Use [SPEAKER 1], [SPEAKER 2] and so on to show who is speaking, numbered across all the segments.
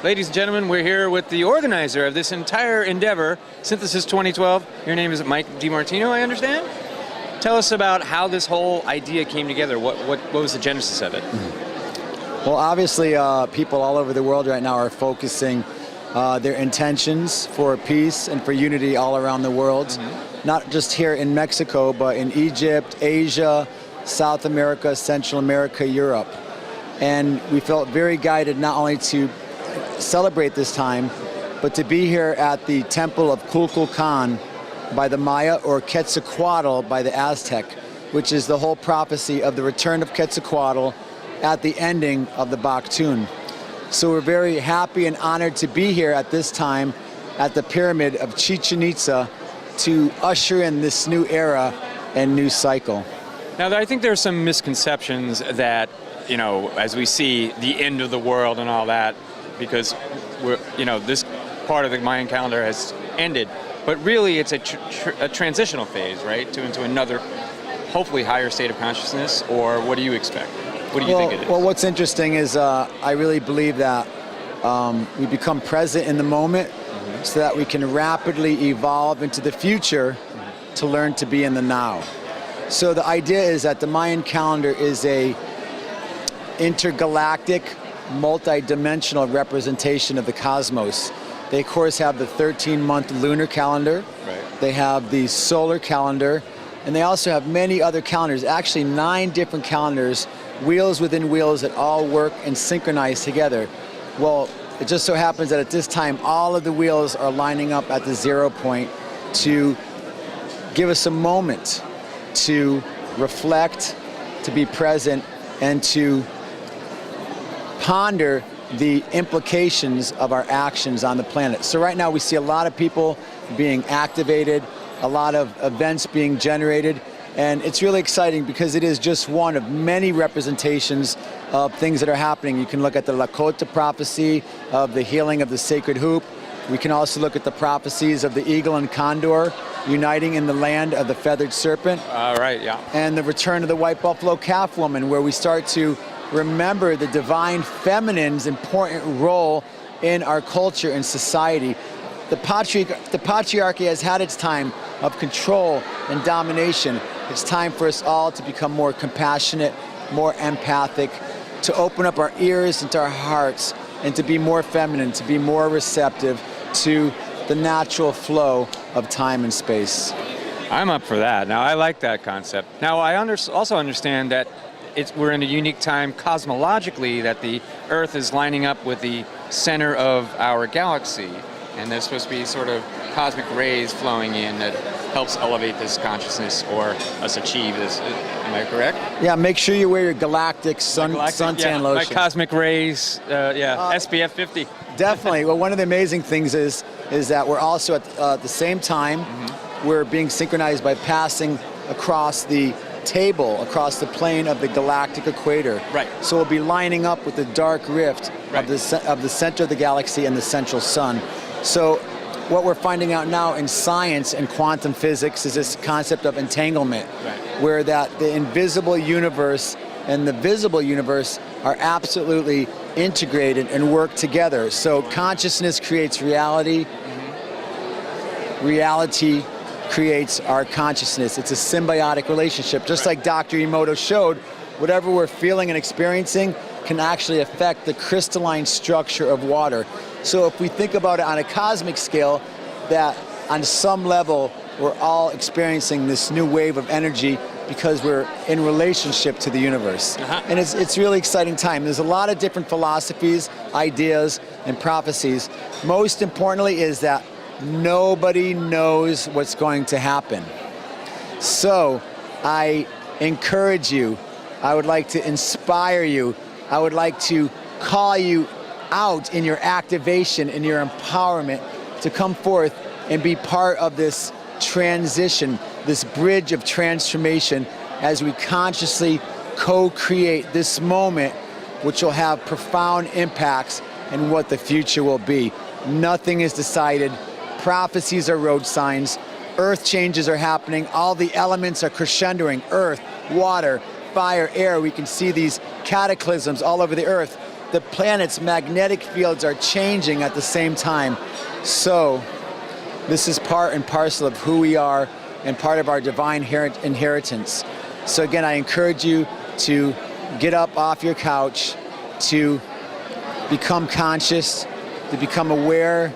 [SPEAKER 1] Ladies and gentlemen, we're here with the organizer of this entire endeavor, Synthesis 2012. Your name is Mike DeMartino, I understand? Tell us about how this whole idea came together. What was the genesis of it?
[SPEAKER 2] Well, obviously, people all over the world right now are focusing their intentions for peace and for unity all around the world. Not just here in Mexico, but in Egypt, Asia, South America, Central America, Europe. And we felt very guided not only to celebrate this time, but to be here at the temple of Kukulkan by the Maya, or Quetzalcoatl by the Aztec, which is the whole prophecy of the return of Quetzalcoatl at the ending of the Baktun. So we're very happy and honored to be here at this time at the pyramid of Chichen Itza to usher in this new era and new cycle.
[SPEAKER 1] Now, I think there's some misconceptions that, you know, as we see the end of the world and all that, because we're, you know, this part of the Mayan calendar has ended, but really it's a transitional phase, right, into another, hopefully higher state of consciousness. Or what do you expect? What do you think it is?
[SPEAKER 2] Well, what's interesting is I really believe that we become present in the moment so that we can rapidly evolve into the future to learn to be in the now. So the idea is that the Mayan calendar is a intergalactic, multi-dimensional representation of the cosmos. They, of course, have the 13-month lunar calendar. Right. They have the solar calendar, and they also have many other calendars, actually 9 different calendars, wheels within wheels that all work and synchronize together. Well, it just so happens that at this time, all of the wheels are lining up at the 0 point to give us a moment to reflect, to be present, and to ponder the implications of our actions on the planet. So right now we see a lot of people being activated, a lot of events being generated, and it's really exciting because it is just one of many representations of things that are happening. You can look at the Lakota prophecy of the healing of the sacred hoop. We can also look at the prophecies of the eagle and condor uniting in the land of the feathered serpent.
[SPEAKER 1] Right, yeah.
[SPEAKER 2] And the return of the white buffalo calf woman, where we start to remember the divine feminine's important role in our culture and society. The patriarchy has had its time of control and domination. It's time for us all to become more compassionate, more empathic, to open up our ears and to our hearts, and to be more feminine, to be more receptive to the natural flow of time and space.
[SPEAKER 1] I'm up for that. Now, I like that concept. Now, I also understand that we're in a unique time cosmologically, that the Earth is lining up with the center of our galaxy, and there's supposed to be sort of cosmic rays flowing in that helps elevate this consciousness or us achieve this. Am I correct?
[SPEAKER 2] Yeah, make sure you wear your galactic suntan lotion.
[SPEAKER 1] My cosmic rays, SPF 50.
[SPEAKER 2] Definitely. Well, one of the amazing things is that we're also at the same time, we're being synchronized by passing across the table, across the plane of the galactic equator.
[SPEAKER 1] Right.
[SPEAKER 2] So we'll be lining up with the dark rift of the center of the galaxy and the central sun. So what we're finding out now in science and quantum physics is this concept of entanglement, where that the invisible universe and the visible universe are absolutely integrated and work together. So consciousness creates reality, reality creates our consciousness. It's a symbiotic relationship. Just like Dr. Emoto showed, whatever we're feeling and experiencing can actually affect the crystalline structure of water. So if we think about it on a cosmic scale, that on some level we're all experiencing this new wave of energy because we're in relationship to the universe. And it's really exciting time. There's a lot of different philosophies, ideas, and prophecies. Most importantly is that nobody knows what's going to happen. So I encourage you, I would like to inspire you, I would like to call you out in your activation, in your empowerment, to come forth and be part of this transition, this bridge of transformation, as we consciously co-create this moment, which will have profound impacts in what the future will be. Nothing is decided. Prophecies are road signs. Earth changes are happening. All the elements are crescendoing. Earth, water, fire, air. We can see these cataclysms all over the earth. the planet's magnetic fields are changing at the same time. So this is part and parcel of who we are and part of our divine inheritance. So again, I encourage you to get up off your couch, to become conscious, to become aware,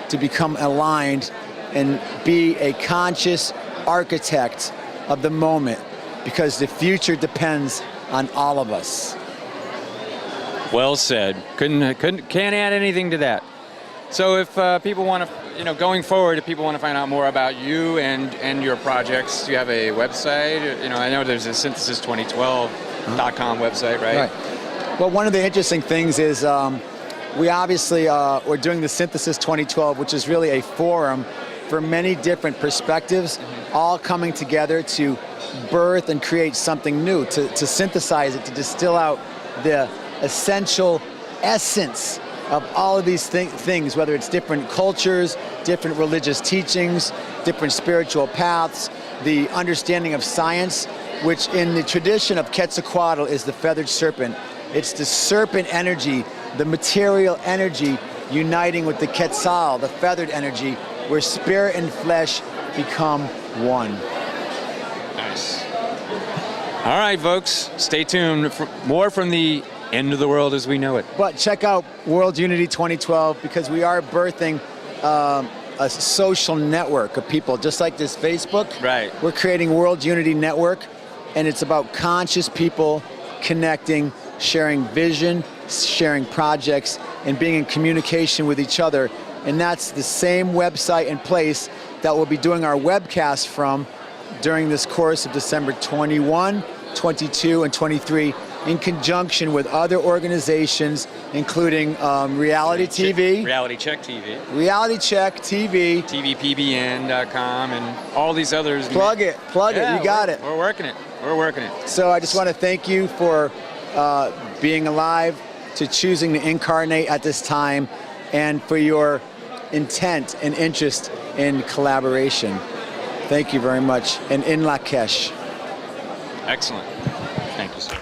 [SPEAKER 2] to become aligned, and be a conscious architect of the moment, because the future depends on all of us.
[SPEAKER 1] Well said. Can't add anything to that. So if people want to, going forward, if people want to find out more about you and your projects, do you have a website? I know there's a synthesis2012.com website, right?
[SPEAKER 2] Right. Well, one of the interesting things is we obviously we're doing the Synthesis 2012, which is really a forum for many different perspectives, all coming together to birth and create something new, to synthesize it, to distill out the essential essence of all of these things, whether it's different cultures, different religious teachings, different spiritual paths, the understanding of science, which in the tradition of Quetzalcoatl is the feathered serpent. It's the serpent energy, the material energy uniting with the Quetzal, the feathered energy, where spirit and flesh become one.
[SPEAKER 1] Nice. All right, folks, stay tuned for more from the end of the world as we know it.
[SPEAKER 2] But check out World Unity 2012, because we are birthing a social network of people, just like this Facebook.
[SPEAKER 1] Right.
[SPEAKER 2] We're creating World Unity Network, and it's about conscious people connecting, sharing vision, sharing projects, and being in communication with each other. And that's the same website and place that we'll be doing our webcast from during this course of December 21, 22, and 23, in conjunction with other organizations, including Reality TV,
[SPEAKER 1] Reality Check TV,
[SPEAKER 2] Reality Check TV,
[SPEAKER 1] tvpbn.com, and all these others.
[SPEAKER 2] Plug it, you got it.
[SPEAKER 1] We're working it.
[SPEAKER 2] So I just want to thank you for being alive, to choosing to incarnate at this time, and for your intent and interest in collaboration. Thank you very much, and in Lakesh.
[SPEAKER 1] Excellent. Thank you, sir.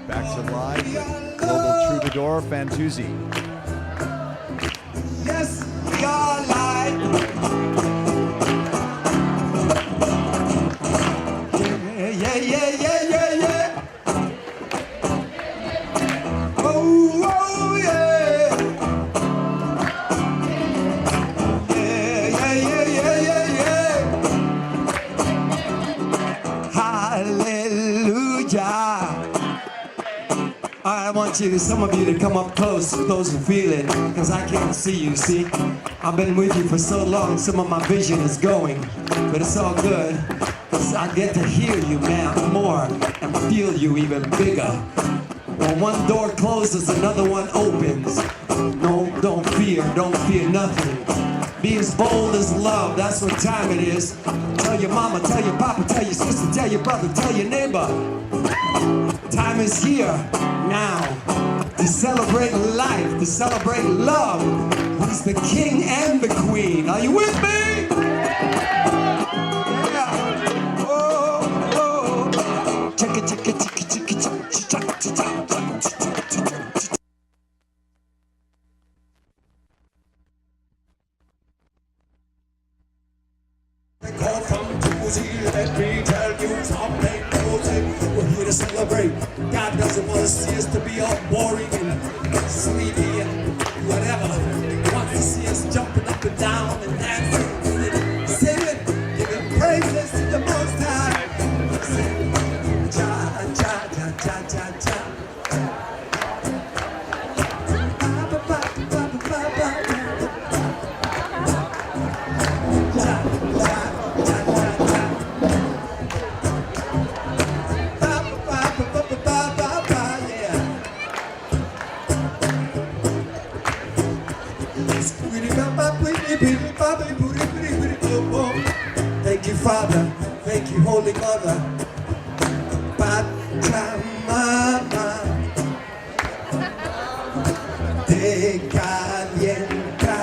[SPEAKER 3] Back to live with global troubadour Fantuzzi.
[SPEAKER 4] Yes, we are live. Yeah. Oh, yeah. Yeah. Hallelujah. I want some of you to come up close, those who feel it, because I can't see you, see? I've been with you for so long, some of my vision is going, but it's all good, because I get to hear you, man, more, and feel you even bigger. When one door closes, another one opens. No, don't fear nothing. Be as bold as love, that's what time it is. Tell your mama, tell your papa, tell your sister, tell your brother, tell your neighbor. Time is here, now, to celebrate life, to celebrate love. He's the king and the queen. Are you with me? Yeah. Oh. Check it. Call from Tuesday, let me tell you something. We're here to celebrate. God doesn't want to see us to be all boring and sleepy and whatever. He wants to see us jumping up and down and dancing, singing, giving praises to the Most High. Sing, cha. Thank you, Father. Thank you, Holy Mother. Pachamama, te calienta.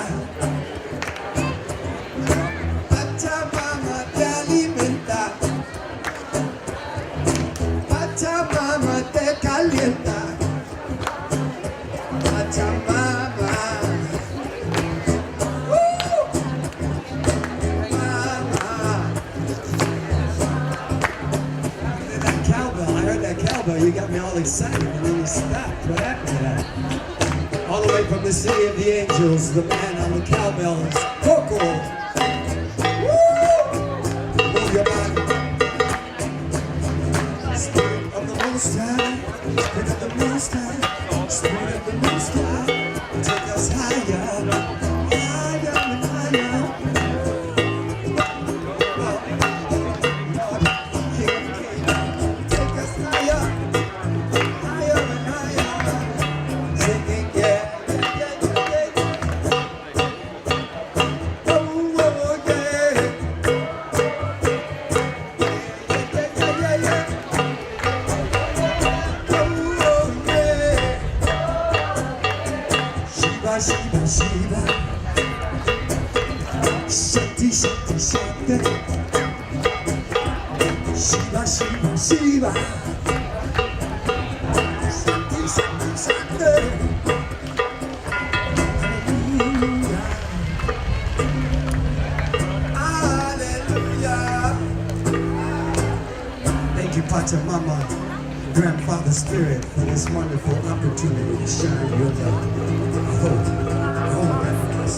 [SPEAKER 4] Pachamama te alimenta. Pachamama te calienta. stop. What happened to that? All the way from the city of the angels, the man on the cowbells, Coco. Woo! Move your body. Spirit of the Most High, Spirit of the Most High, Spirit of the Most High, take us higher, higher and higher. Take us higher, higher and higher. Singing, yeah, yeah, yeah, yeah. Oh, oh, yeah. Yeah, yeah, yeah. Shiva, Shiva, Shiva, Shakti, Shakti, Shakti, Shiva, Shiva, Shiva, Shakti, Shakti, Shakti. Hallelujah, Hallelujah. Thank you, Pachamama, Grandfather Spirit, for this wonderful opportunity to shine your love. Hold that for us.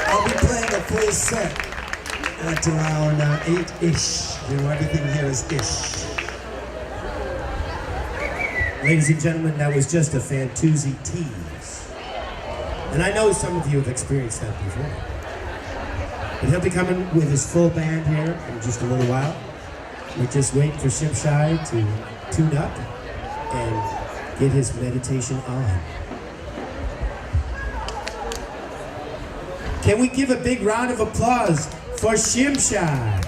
[SPEAKER 4] I'll be playing a full set at around 8-ish. You know, everything here is ish. Ladies and gentlemen, that was just a Fantuzzi tease. And I know some of you have experienced that before. But he'll be coming with his full band here in just a little while. We're just waiting for Shimshai to tune up and get his meditation on. Can we give a big round of applause for Shimshai?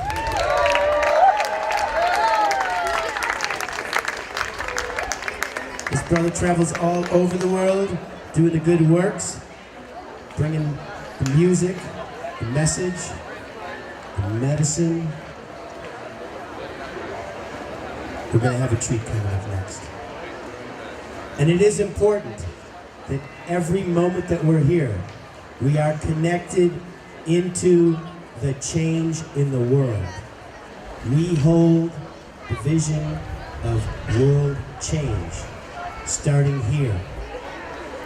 [SPEAKER 4] His brother travels all over the world, doing the good works, bringing the music, the message, the medicine. We're going to have a treat coming up next. And it is important that every moment that we're here, we are connected into the change in the world. We hold the vision of world change, starting here,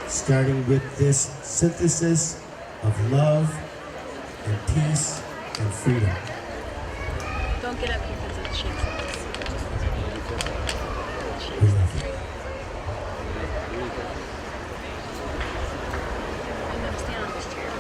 [SPEAKER 4] starting with this synthesis of love and peace and freedom.
[SPEAKER 5] Don't get up because it shakes.
[SPEAKER 4] We love you.
[SPEAKER 5] I'm gonna stand on this chair.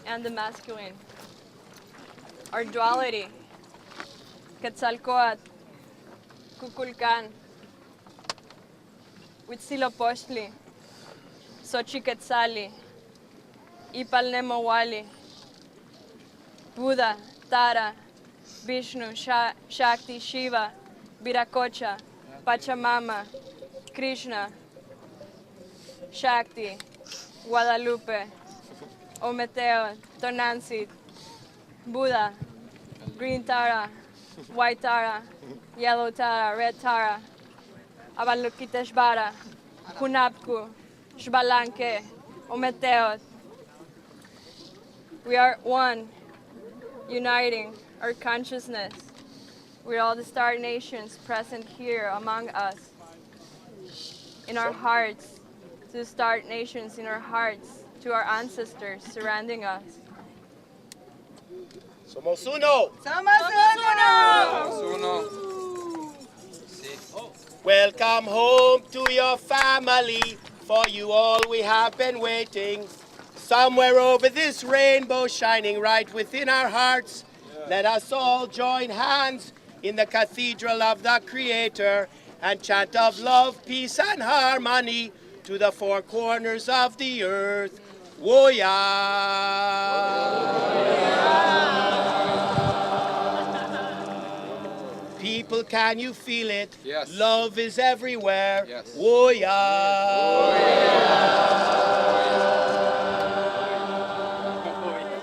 [SPEAKER 5] And the masculine. Our duality. Quetzalcoatl, Kukulkan, Huitzilopochtli, Xochiquetzali, Ipalnemowali, Buddha, Tara, Vishnu, Shakti, Shiva, Viracocha, Pachamama, Krishna, Shakti, Guadalupe, Ometeo, Tonantzin, Buddha, green Tara, white Tara, yellow Tara, red Tara, Avalokiteshvara, Hunapku, Shbalanke, Ometeot. We are one, uniting our consciousness with all the star nations present here among us, in our hearts, to the star nations in our hearts, to our ancestors surrounding us.
[SPEAKER 6] Somos uno. Welcome home to your family. For you all we have been waiting. Somewhere over this rainbow shining right within our hearts, let us all join hands in the cathedral of the Creator and chant of love, peace, and harmony to the four corners of the earth. Woya! People, can you feel it?
[SPEAKER 7] Yes.
[SPEAKER 6] Love is everywhere.
[SPEAKER 7] Yes.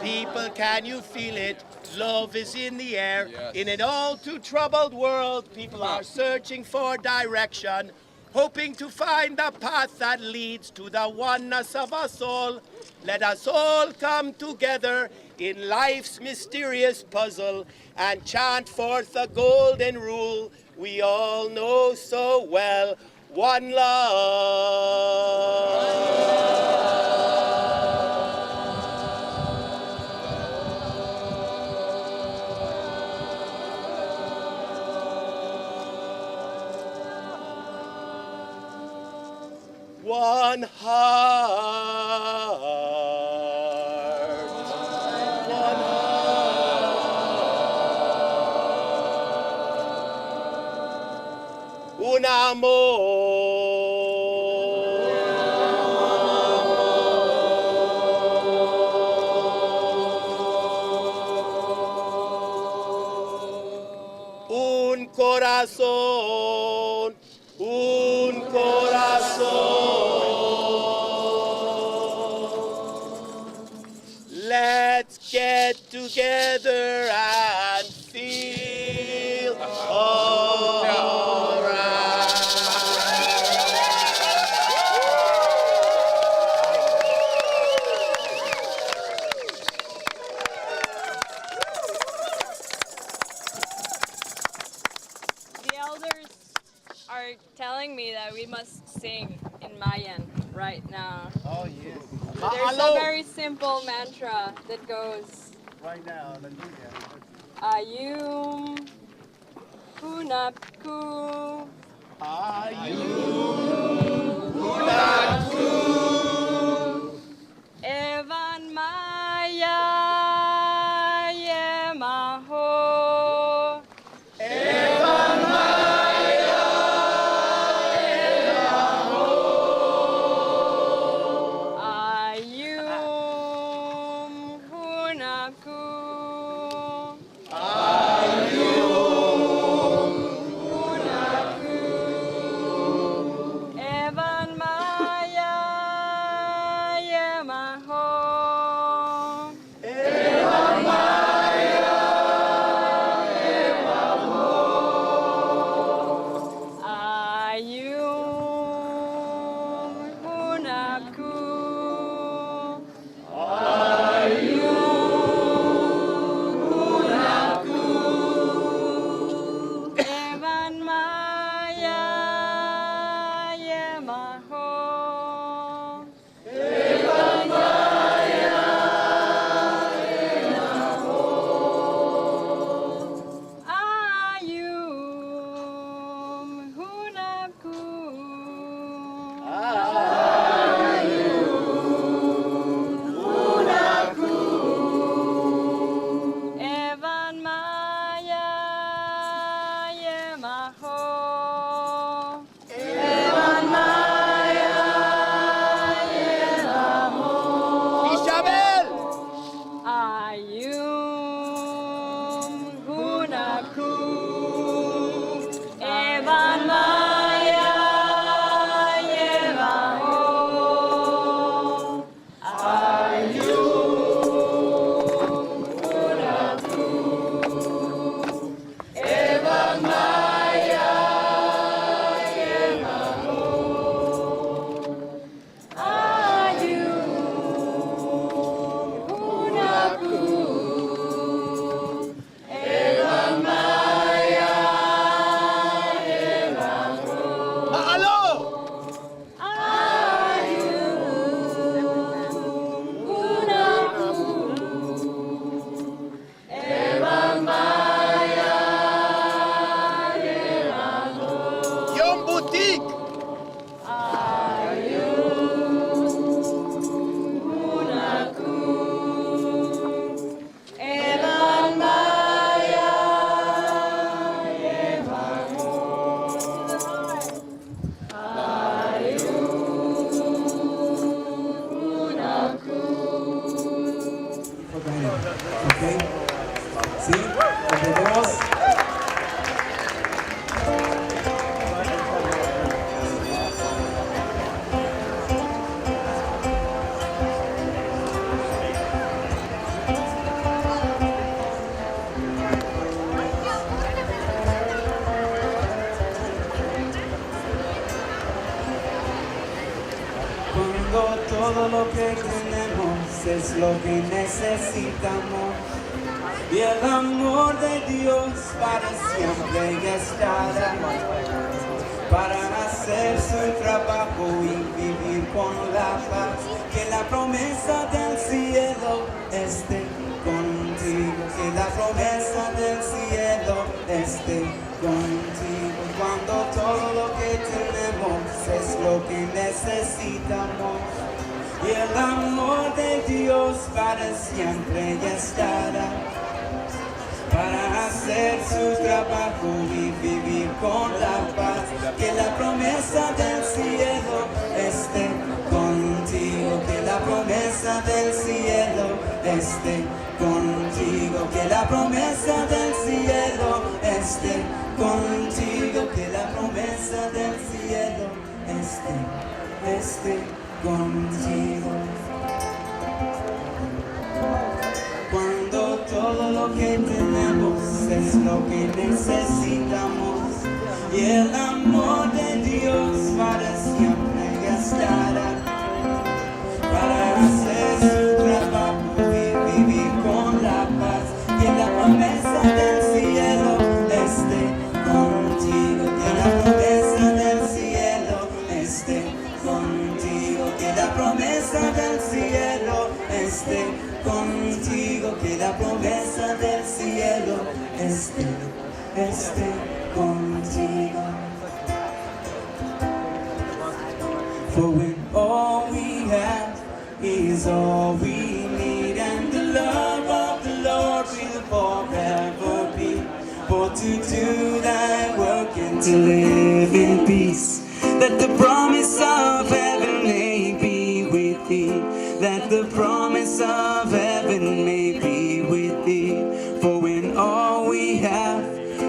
[SPEAKER 6] People, can you feel it? Love is in the air.
[SPEAKER 7] Yes.
[SPEAKER 6] In an all too troubled world, people are searching for direction, hoping to find the path that leads to the oneness of us all. Let us all come together in life's mysterious puzzle and chant forth the golden rule we all know so well. One love. One heart, one heart, un amor, un corazón, un corazón. Let's get together and feel alright.
[SPEAKER 5] The elders are telling me that we must sing in Mayan right now.
[SPEAKER 3] Oh, yes.
[SPEAKER 5] There's a very simple mantra that goes,
[SPEAKER 3] Right now, let's do that.
[SPEAKER 5] Ayum Hunapku Evan Maya Yemaho Ayum Hunapku Evan Maya
[SPEAKER 7] es lo que necesitamos. Y el amor de Dios para siempre ya estará, para hacer su trabajo y vivir con la paz. Que la promesa del cielo esté contigo, que la promesa del cielo esté contigo. Cuando todo lo que tenemos es lo que necesitamos. Y el amor de Dios para siempre ya estará, para hacer su trabajo y vivir con la paz. Que la promesa del cielo esté contigo, que la promesa del cielo esté contigo, que la promesa del cielo esté contigo, que la promesa del cielo esté contigo. Cuando todo lo que tenemos es lo que necesitamos, y el amor de Dios para siempre ya estará, para hacer su trabajo y vivir con la paz. Que la promesa del cielo esté contigo, que la promesa del cielo esté contigo, que la promesa del cielo esté contigo, que la promesa del cielo esté contigo. For when all we have is all we need, and the love of the Lord will forever be. For to do thy work and to live in peace, that the promise of heaven may be with thee, that the promise of heaven may be with thee. For when all we have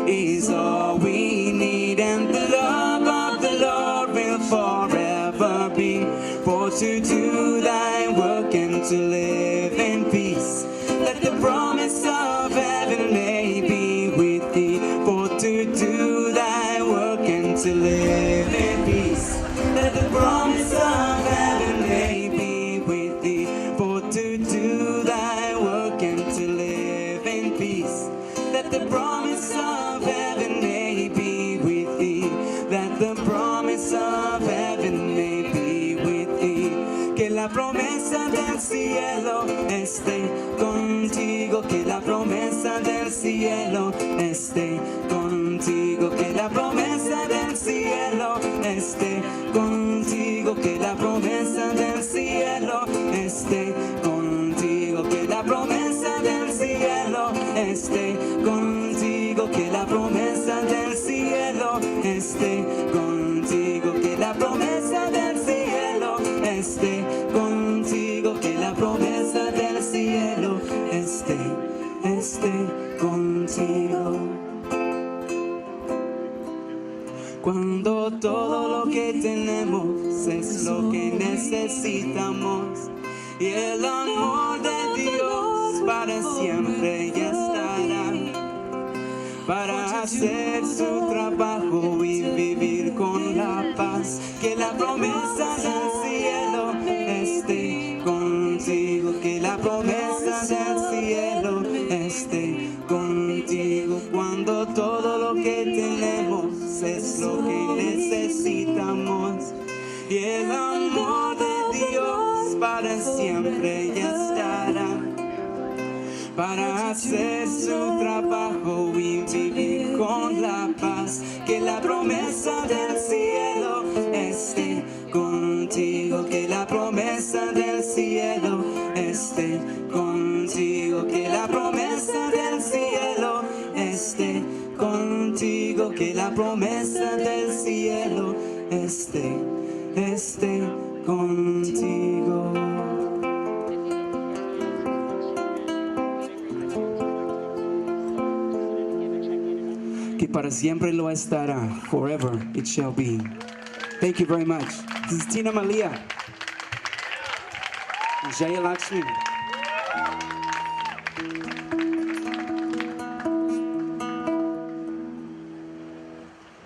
[SPEAKER 7] is all we need, and the love of the Lord will forever be. For to do thy work and to live in peace, that the promise of heaven may be with thee. For to do thy work and to live in peace, that the promise of heaven may be with thee. For to do thy work and to live in peace, that the promise of heaven may be with thee, that the promise of heaven may be with thee. Que la promesa del cielo esté contigo, que la promesa del cielo esté contigo, que la promesa del cielo esté contigo, que la promesa del cielo esté contigo, que la promesa del cielo esté contigo, que la promesa del cielo esté contigo, que la promesa del cielo esté contigo, que la promesa del cielo esté contigo. Cuando todo lo que tenemos es lo que necesitamos, y el amor de Dios para siempre ya estará, para hacer su trabajo y vivir con la paz. Que la promesa del cielo esté contigo, que la promesa del cielo esté contigo. Cuando todo lo que tenemos es lo que necesitamos, y el amor de Dios para siempre ya estará, para hacer su trabajo y vivir con la paz. Que la promesa del cielo esté contigo, que la promesa del cielo esté contigo, que la promesa del cielo esté contigo, que la promesa del cielo esté contigo. Que para siempre lo estará. Forever it shall be. Thank you very much. This is Tina Malia and Jaya Lakshmi.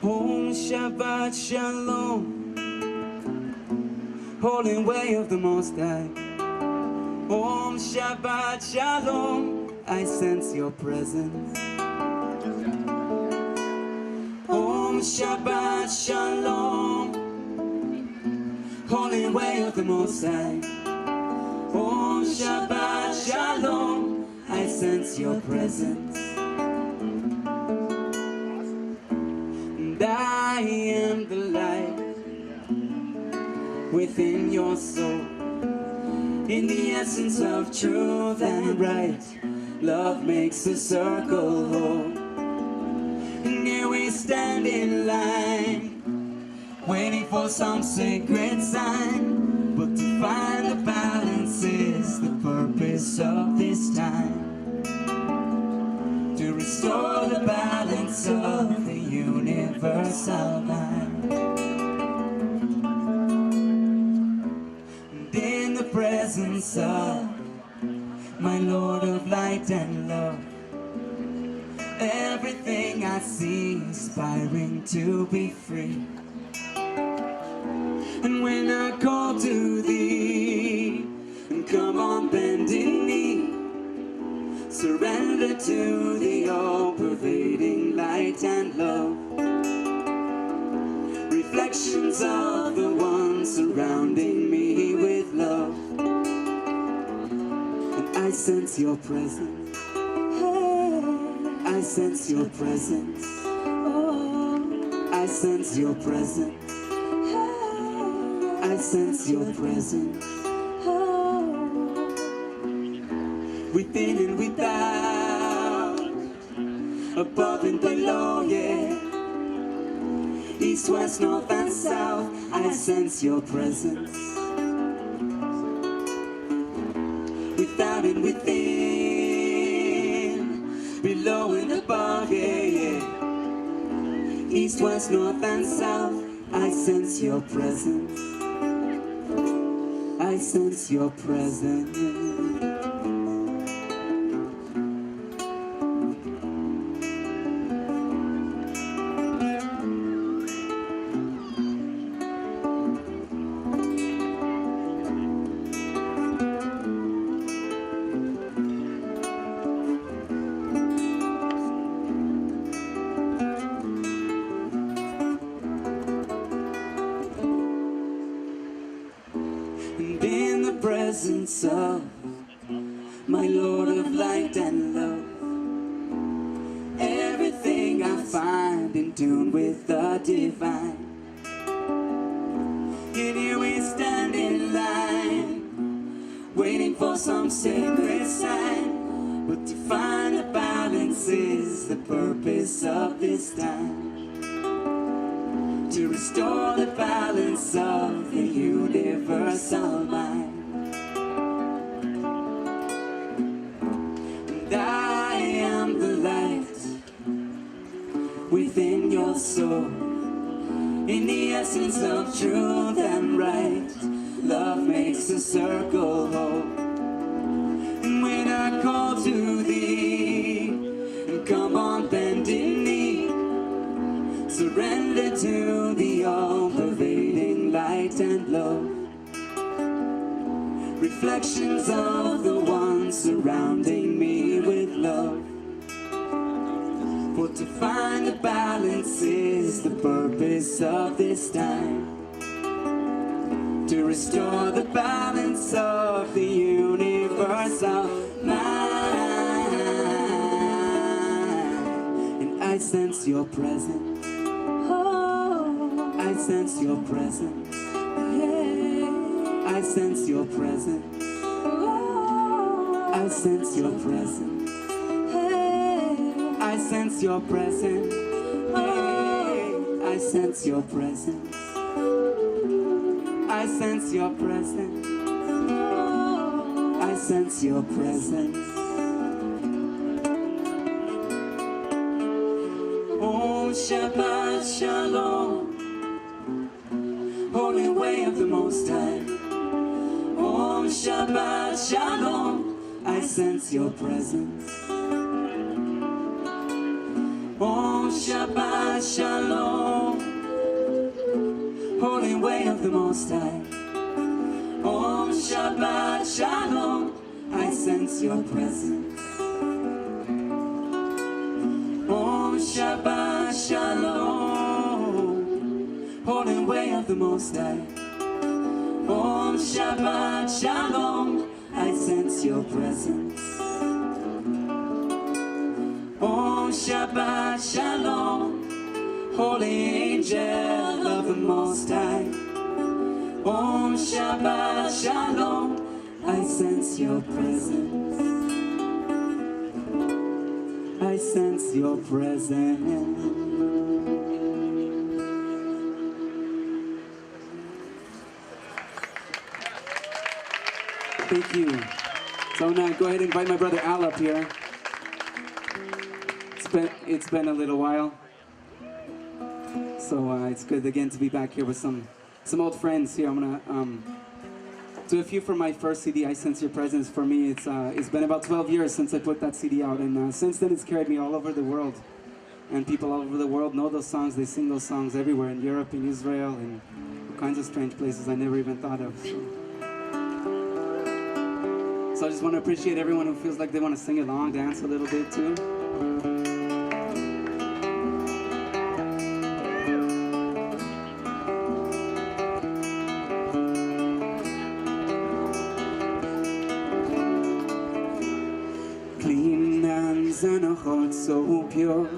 [SPEAKER 7] Om Shabbat Shalom, holy way of the Most High. Om Shabbat Shalom, I sense your presence. Om Shabbat Shalom, holy way of the Most High. Om Shabbat Shalom, I sense your presence. And I am the light within your soul, in the essence of truth and right. Love makes the circle whole. And here we stand in line, waiting for some sacred sign. But to find the balance is the purpose of this time. To restore the balance of the universal mind. And in the presence of my Lord of light and love, everything I see aspiring to be free. And when I call to thee, and come on bending knee, surrender to the all-pervading light and love. Reflections of the one surrounding me with love. And I sense your presence. I sense your presence. I sense your presence. I sense your presence. Within and without, above and below, yeah. East, west, north and south, I sense your presence. Without and within, below and above, yeah, yeah. East, west, north and south, I sense your presence. I sense your presence. And in the presence of my Lord of light and love, everything I find in tune with the divine. And here we stand in line, waiting for some sacred sign. But to find the balance is the purpose of this time. To restore the balance of the universal mind. And I am the light within your soul, in the essence of truth and right. Love makes the circle whole. And when I call to thee, come on bending knee, surrender to the all-pervading light and love. Reflections of the one surrounding me with love. For to find the balance is the purpose of this time. To restore the balance of the universal mind. And I sense your presence. I sense your presence. I sense your presence. I sense your presence. I sense your presence. I sense your presence. I sense your presence. I sense your presence. Oh, Shabbat Shalom, holy way of the Most High. Om Shabbat Shalom, I sense your presence. Om Shabbat Shalom, holy way of the Most High. Om Shabbat Shalom, I sense your presence. Oh, Shabbat Shalom, holy way of the Most High. Oh, Shabbat Shalom, I sense your presence. Oh, Shabbat Shalom, holy angel of the Most High. Oh, Shabbat Shalom, I sense your presence. I sense your presence. Thank you. So now go ahead and invite my brother Al up here. It's been a little while. So it's good again to be back here with some old friends here. I'm gonna do a few from my first CD, I Sense Your Presence. For me, it's been about 12 years since I put that CD out, and since then it's carried me all over the world. And people all over the world know those songs. They sing those songs everywhere, in Europe, in Israel, and all kinds of strange places I never even thought of. So I just want to appreciate everyone who feels like they want to sing along, dance a little bit too. And a heart so pure,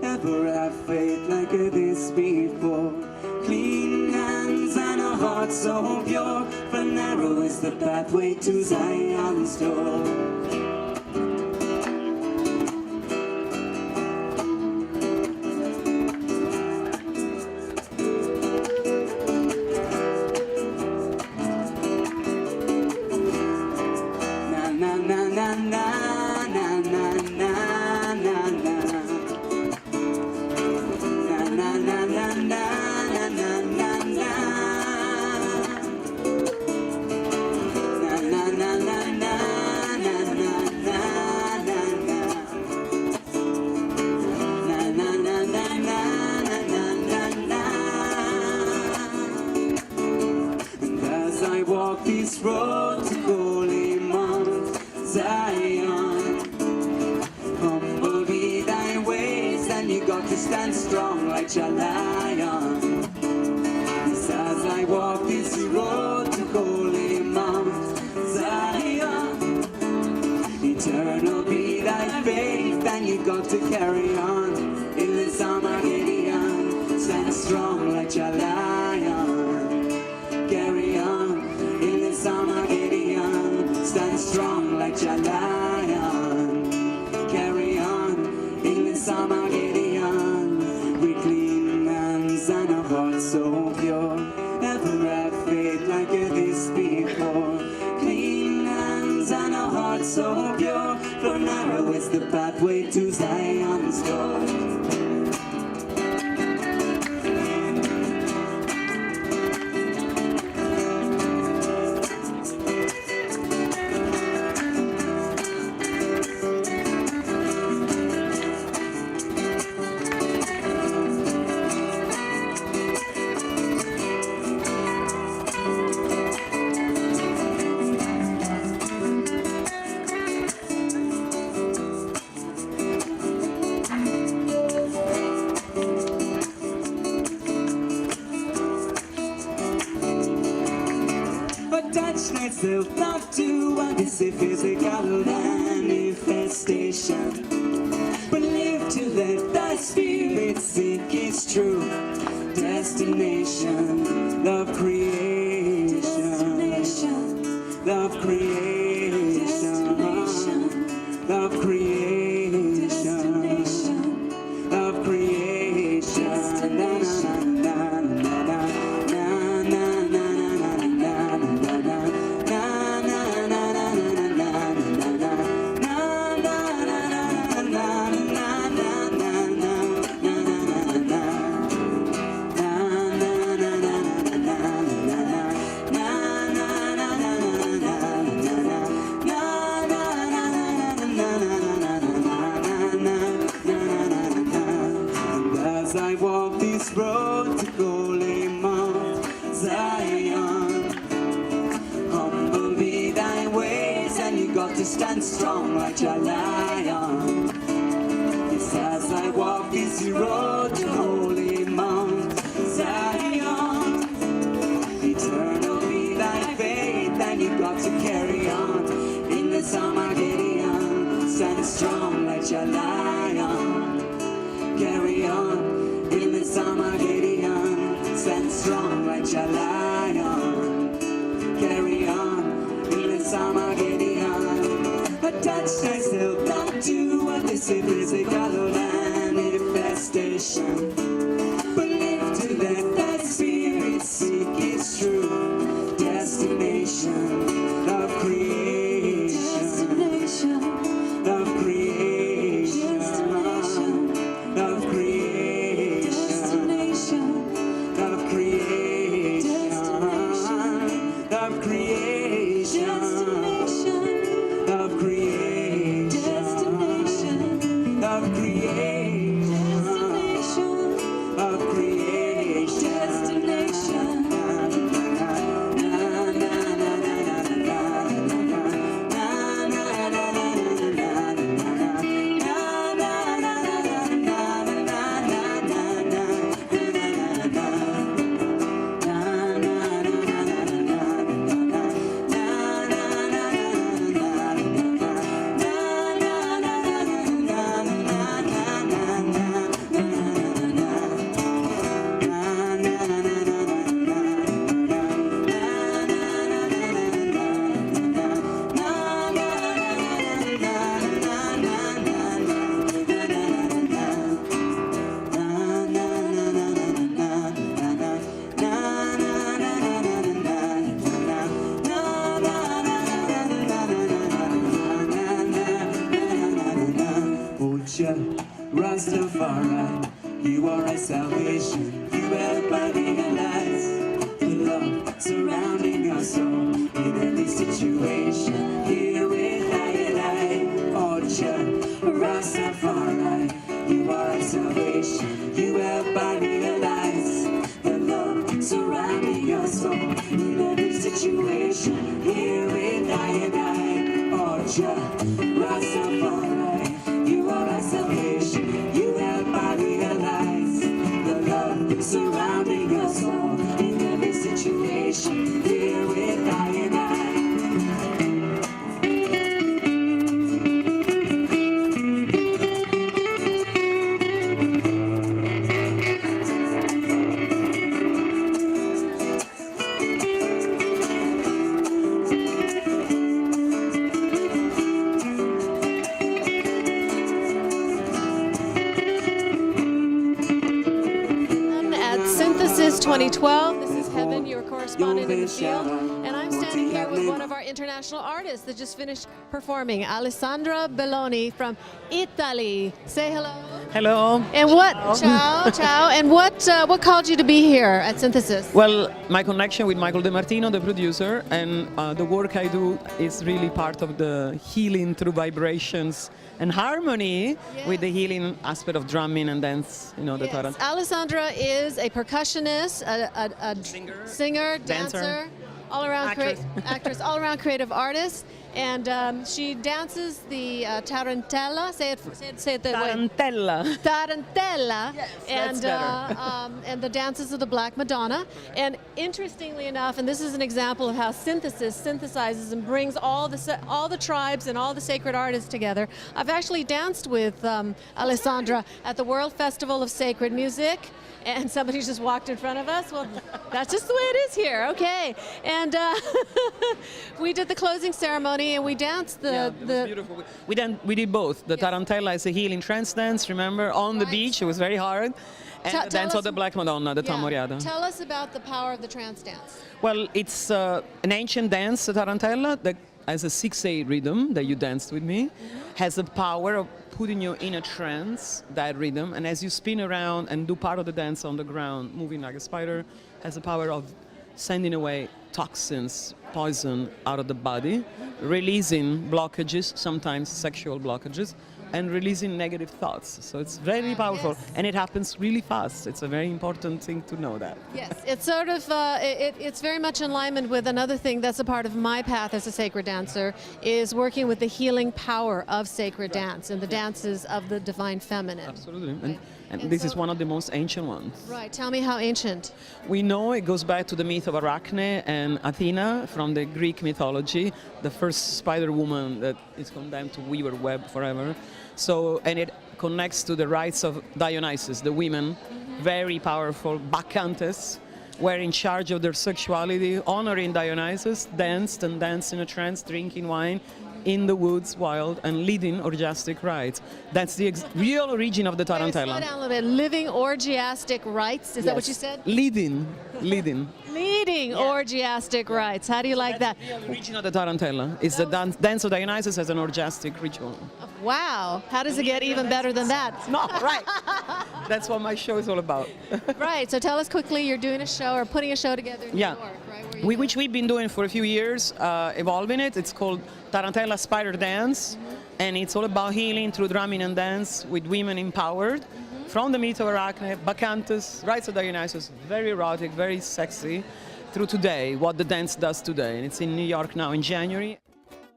[SPEAKER 7] ever have faith like this before. Clean hands and a heart so pure, for narrow is the pathway to Zion's door. Na na na na na. Walk this road to holy Mount Zion. Humble be thy ways, and you got to stand strong like a lion. As I walk this road to holy Mount Zion, eternal be thy faith, and you got to carry on. In this Armageddon, stand strong like a lion. Carry on. In this Armageddon, stand strong like a lion. Carry on. In this Armageddon, with clean hands and a heart so pure, ever have faith like this before. Clean hands and a heart so pure, for narrow is the pathway to Zion's door. Myself not to this a physical manifestation, but live to let thy spirit seek its true destination. Love creation, love creation, love creation, love creation. As I walk this road to holy Mount Zion, humble be thy ways, and you got to stand strong like a lion. Yes, as I walk this road to holy Mount Zion, eternal be thy faith, and you got to carry on. In the Armageddon, stand strong like a lion. Carry on. In the Armageddon, stand strong like a lion. Carry on. In the Armageddon, attach thyself not to what they say physical manifestation, but live to let that spirit seek its true destination of creation, of creation, of creation, of creation, of creation, of creation, of creation, of creation, Rastafari, you are our salvation. You help I realize the love surrounding us all in every situation. Here with I and I, Rastafari, you are our salvation. You help I realize the love surrounding us all in every situation. Here with I and I, Rastafari, you are our salvation. You help I realize the love surrounding us all in every situation. Here with I and I.
[SPEAKER 8] At Synthesis 2012, this is Heaven, your correspondent in the field, and I'm standing here with one of our international artists that just finished performing, Alesandra Belloni from Italy. Say hello.
[SPEAKER 9] Hello.
[SPEAKER 8] And what? Ciao, ciao. And what called you to be here at Synthesis?
[SPEAKER 9] Well, my connection with Michael DeMartino, the producer, and the work I do is really part of the healing through vibrations and harmony with the healing aspect of drumming and dance, the Tarantella.
[SPEAKER 8] Alesandra is a percussionist, a singer, dancer, all-around actress, all-around creative artist, and she dances the Tarantella. Say it that way. Tarantella.
[SPEAKER 9] Yes,
[SPEAKER 8] and and the dances of the Black Madonna. And interestingly enough, and this is an example of how Synthesis synthesizes and brings all the tribes and all the sacred artists together. I've actually danced with Alesandra at the World Festival of Sacred Music. And somebody just walked in front of us. Well, that's just the way it is here. Okay. And we did the closing ceremony and we danced
[SPEAKER 9] it was beautiful. We did both. The Tarantella is a healing trance dance, remember, on the beach. It was very hard. And the dance of the Black Madonna, the Tamoriada.
[SPEAKER 8] Tell us about the power of the trance dance.
[SPEAKER 9] Well, it's an ancient dance, the Tarantella, that has a 6/8 rhythm that you danced with me, has the power of putting you in a trance, that rhythm, and as you spin around and do part of the dance on the ground, moving like a spider, has the power of sending away toxins, poison out of the body, releasing blockages, sometimes sexual blockages, and releasing negative thoughts. So it's very powerful, and it happens really fast. It's a very important thing to know that.
[SPEAKER 8] Yes, it's sort of, it's very much in alignment with another thing that's a part of my path as a sacred dancer, is working with the healing power of sacred dance and the dances of the divine feminine.
[SPEAKER 9] Absolutely. And this is one of the most ancient ones.
[SPEAKER 8] Right, tell me how ancient.
[SPEAKER 9] We know it goes back to the myth of Arachne and Athena from the Greek mythology, the first spider woman that is condemned to weave her web forever. So, and it connects to the rites of Dionysus, the women, very powerful bacchantes, were in charge of their sexuality, honoring Dionysus, danced and danced in a trance, drinking wine in the woods, wild, and leading orgiastic rites. That's the real origin of the Tarantella.
[SPEAKER 8] Slow down a little bit. Living orgiastic rites, is that what you said?
[SPEAKER 9] Leading.
[SPEAKER 8] Leading orgiastic rites. How do you like that?
[SPEAKER 9] The origin of the Tarantella is the dance of Dionysus as an orgiastic ritual.
[SPEAKER 8] Wow. How does it get even better than that?
[SPEAKER 9] No, right. That's what my show is all about.
[SPEAKER 8] Right. So tell us quickly, you're doing a show or putting a show together in New York, right?
[SPEAKER 9] Which we've been doing for a few years, evolving it. It's called Tarantella Spider Dance, and it's all about healing through drumming and dance with women empowered. From the myth of Arachne, Bacchantes, Rites of Dionysus, very erotic, very sexy, through today, what the dance does today. And it's in New York now in January.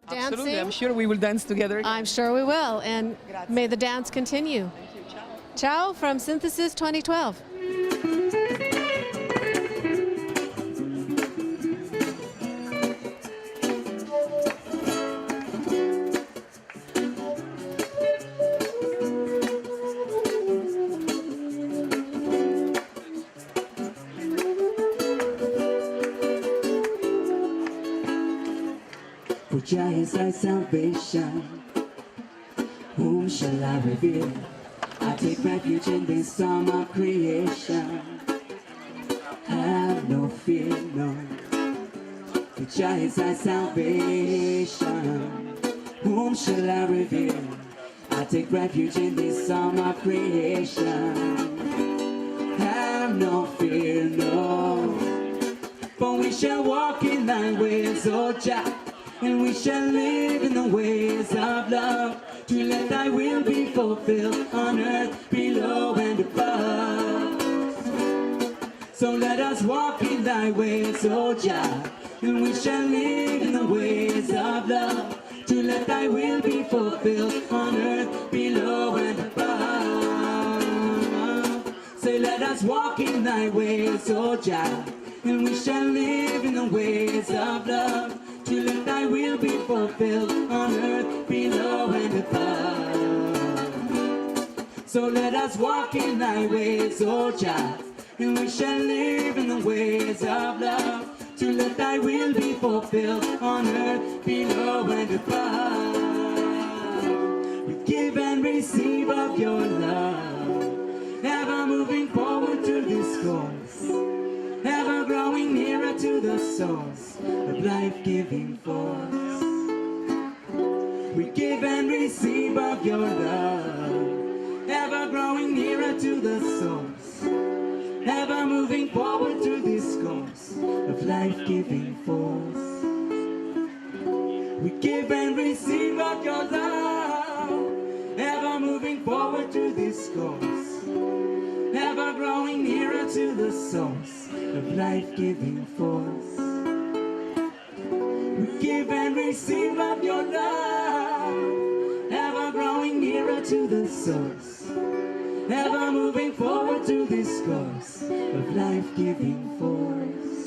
[SPEAKER 8] Dancing?
[SPEAKER 9] Absolutely, I'm sure we will dance together again.
[SPEAKER 8] I'm sure we will, and may the dance continue.
[SPEAKER 9] Thank you, ciao.
[SPEAKER 8] Ciao from Synthesis 2012.
[SPEAKER 7] For Jah is thy salvation. Whom shall I reveal? I take refuge in this storm of creation. Have no fear, no. For Jah is thy salvation. Whom shall I reveal? I take refuge in this storm of creation. Have no fear, no. For we shall walk in thy ways, O Jah. And we shall live in the ways of love, to let thy will be fulfilled on earth, below and above. So let us walk in thy ways, O Jah, and we shall live in the ways of love, to let thy will be fulfilled on earth, below and above. Say, let us walk in thy ways, O Jah, and we shall live in the ways of love, to let thy will be fulfilled on earth, below and above. So let us walk in thy ways, O Jah, and we shall live in the ways of love, to let thy will be fulfilled on earth, below and above. We give and receive of your love, ever moving forward to this course, ever growing nearer to the source of life-giving force. We give and receive of your love, ever growing nearer to the source, ever moving forward to this course of life-giving force. We give and receive of your love, ever moving forward to this course, ever growing nearer to the source of life-giving force. We give and receive of your love, ever growing nearer to the source, ever moving forward to this course of life-giving force.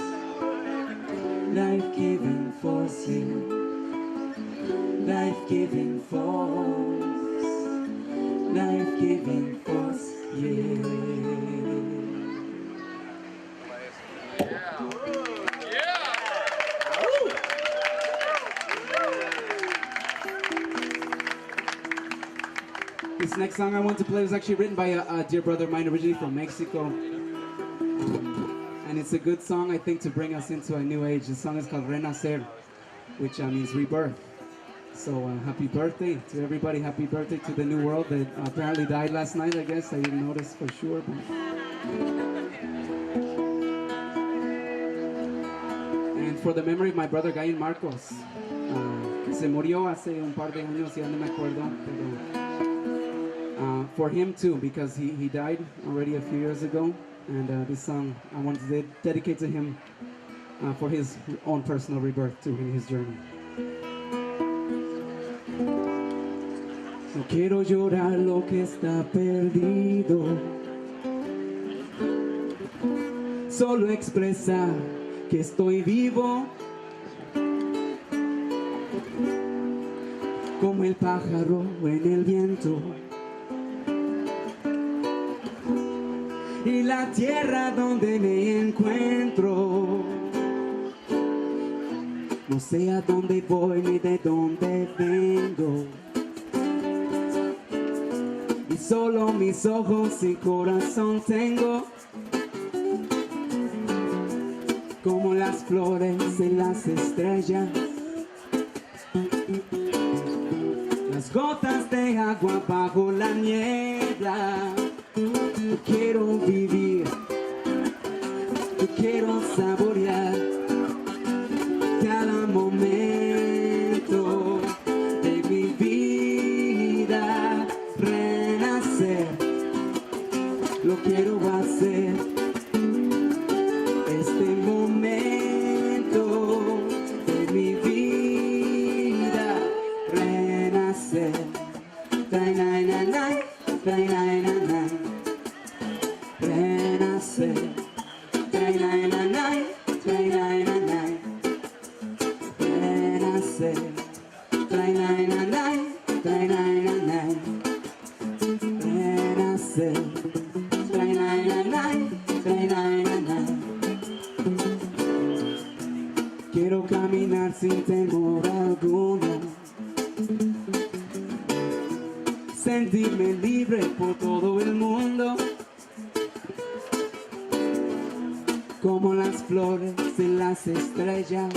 [SPEAKER 7] Life-giving force, yeah. Life-giving force. Life-giving force, yeah.
[SPEAKER 10] This next song I want to play was actually written by a dear brother of mine, originally from Mexico. And it's a good song, I think, to bring us into a new age. The song is called Renacer, which means rebirth. So happy birthday to everybody. Happy birthday to the new world that apparently died last night, I guess. I didn't notice for sure. But... And for the memory of my brother Gain Marcos. Se murió hace un par de años, ya no me acuerdo, pero for him too, because he died already a few years ago, and this song I want to dedicate to him for his own personal rebirth too in his journey. No quiero llorar lo que está perdido, solo expresar que estoy vivo, como el pájaro en el viento, y la tierra donde me encuentro. No sé a dónde voy ni de dónde vengo, y solo mis ojos y corazón tengo, como las flores y las estrellas, las gotas de agua bajo la niebla. Yo quiero vivir, yo quiero saborear cada momento de mi vida, renacer, lo quiero hacer, este momento de mi vida, renacer, renacer, renacer, quiero caminar sin temor alguno, sentirme libre por todo el mundo, como las flores y las estrellas,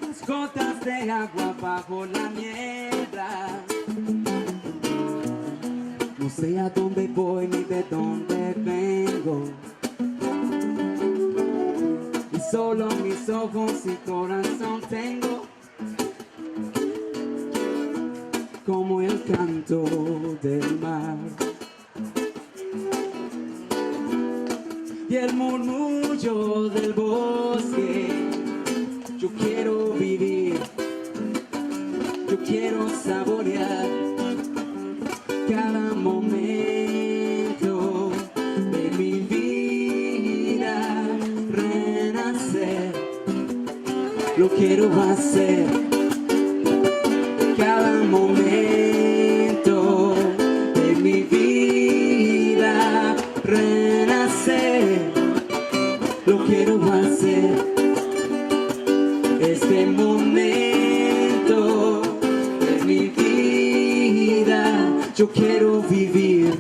[SPEAKER 10] las gotas de agua bajo la niebla. No sé a dónde voy ni de dónde vengo, y solo mis ojos y corazón tengo, como el canto del mar y el murmullo del bosque. Yo quiero vivir, yo quiero saborear cada momento de mi vida, renacer, lo quiero hacer, cada momento de mi vida, renacer, lo quiero hacer, este momento de mi vida, yo quiero vivir,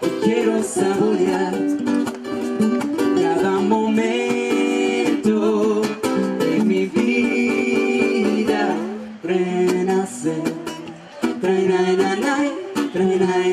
[SPEAKER 10] yo quiero saborear cada momento de mi vida, renacer, renacer, renacer,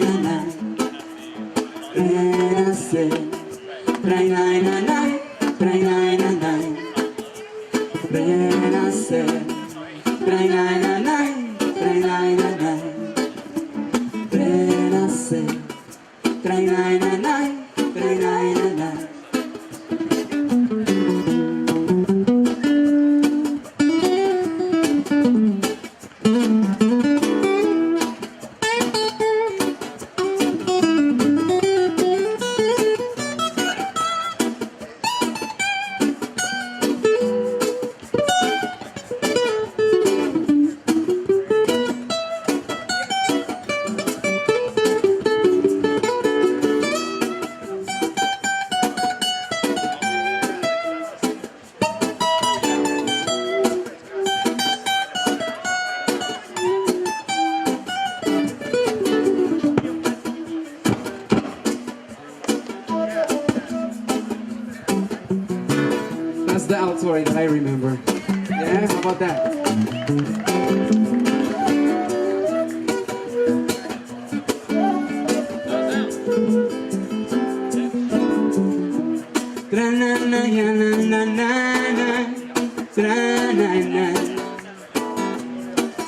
[SPEAKER 10] That's the outro that I remember. Yeah, how about that?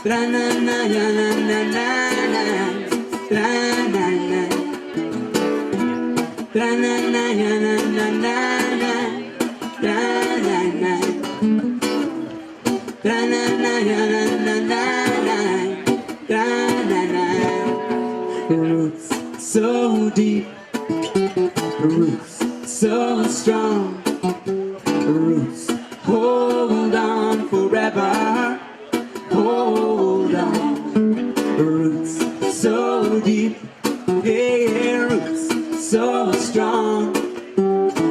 [SPEAKER 7] Tra-na-na, ya-na-na-na-na. Tra-na-na. Tra-na-na, ya-na-na-na-na. Tra-na-na. Tra-na-na, ya-na-na-na-na. Tra-na-na. Roots so deep, roots so strong, roots hold on forever, hold on. Roots so deep, yeah, roots so strong,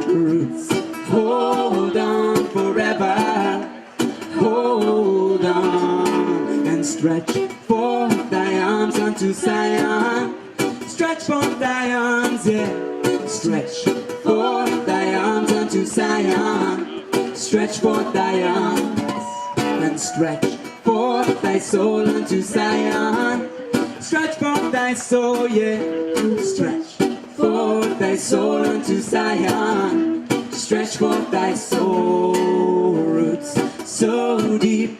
[SPEAKER 7] roots hold on forever, hold on. And stretch forth thy arms unto Zion, stretch forth thy arms, yeah. Stretch forth thy arms unto Zion, stretch forth thy arms, and stretch forth thy soul unto Zion, stretch forth thy soul, yeah. Stretch forth thy soul unto Zion, stretch forth thy soul. Roots so deep,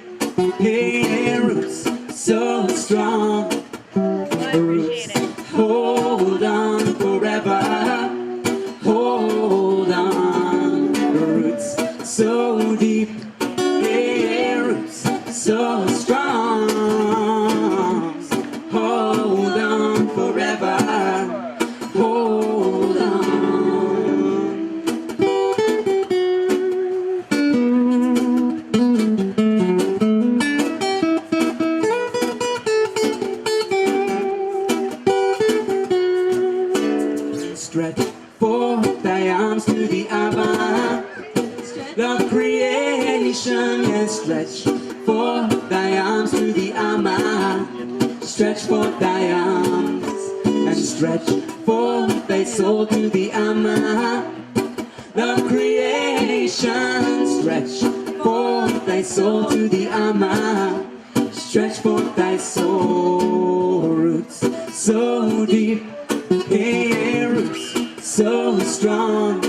[SPEAKER 7] hey, roots so strong, roots hold on forever, hold on. Roots so deep, yeah, roots so strong, hold on forever, hold on. Stretch forth thy arms to the Abba, the creation, yes. Stretch forth thy arms to the Amma, stretch forth thy arms, and stretch forth thy soul to the Amma, the creation. Stretch forth thy soul to the Amma, stretch forth thy soul. Roots so deep, hey, roots so strong,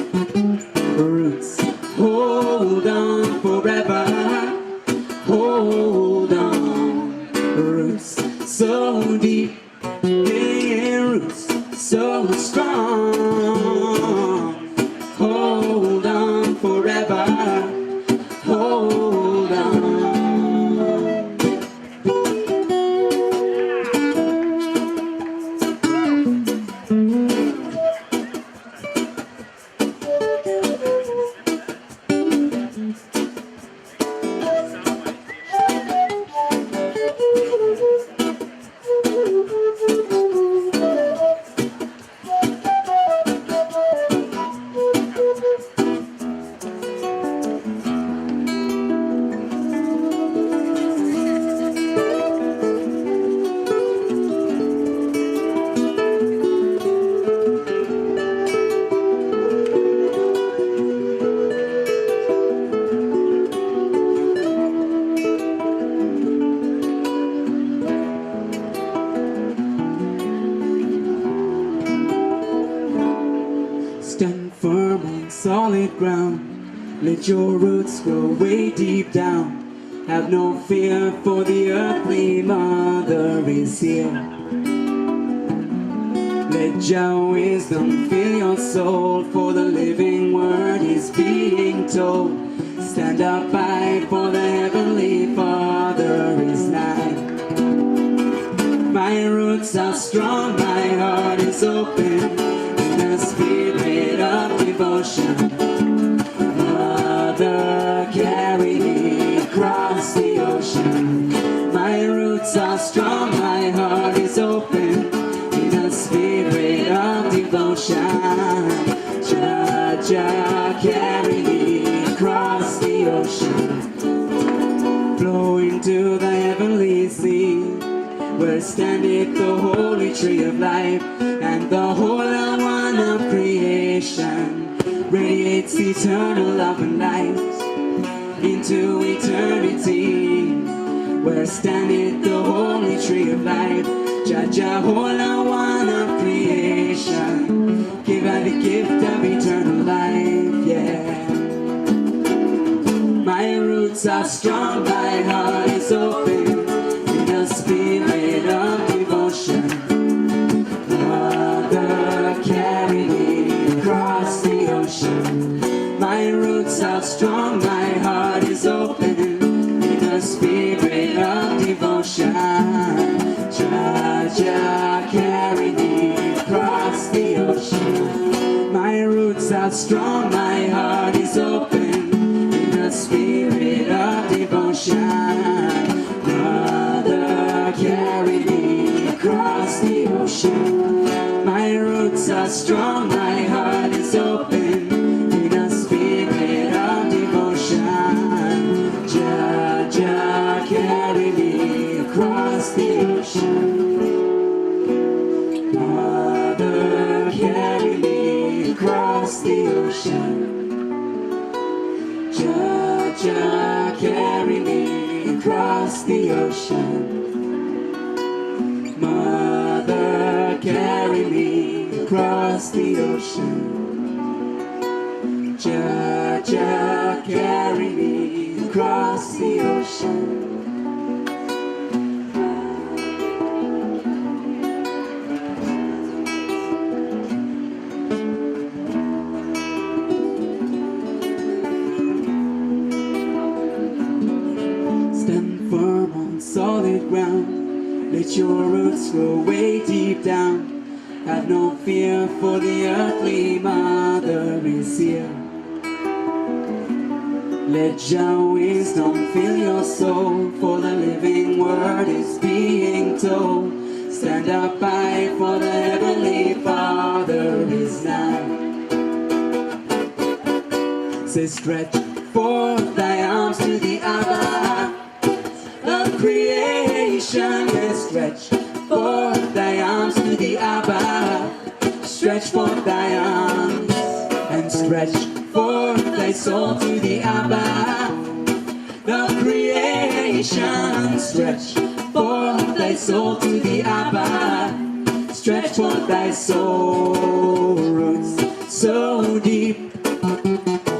[SPEAKER 7] roots hold on forever, hold on. Roots so deep, hey, roots so strong, hold on forever, hold on. Stand firm on solid ground. Let your roots grow way deep down. Have no fear, for the earthly mother is here. Let your wisdom fill your soul, for the living word is being told. Stand up high, for the heavenly Father is nigh. My roots are strong, my heart is open, in the spirit of devotion. Mother, carry me across the ocean. My roots are strong, my heart is open, in the spirit of devotion. Jah, carry me across the ocean. Flowing to the heavenly sea, where standeth the holy tree of life, and the whole one of creation radiates eternal love and light into eternity, where standeth the holy tree of life. Jah, whole one of creation, give out the gift of eternal life, yeah. My roots are strong, my heart is open, in the carry me across the ocean. My roots are strong, my heart is open in the spirit of devotion. Mother, carry me across the ocean. My roots are strong, my heart is open in a spirit of devotion. Jah, carry me across the ocean. Mother, carry me across the ocean. Jah, carry me across the ocean. Mother, carry me across the ocean. Jah, carry me across the ocean. Stand firm on solid ground. Let your roots grow way deep down. Have no fear, for the earthly mother is here. Let your wisdom fill your soul, for the living word is being told. Stand up high, for the heavenly Father is nigh. Say, stretch forth thy arms to the Abba of creation. Let's stretch forth thy arms to the Abba. Stretch forth thy arms and stretch forth thy soul to the Abba of creation. Stretch forth thy soul to the Abba. Stretch forth thy soul. Roots so deep,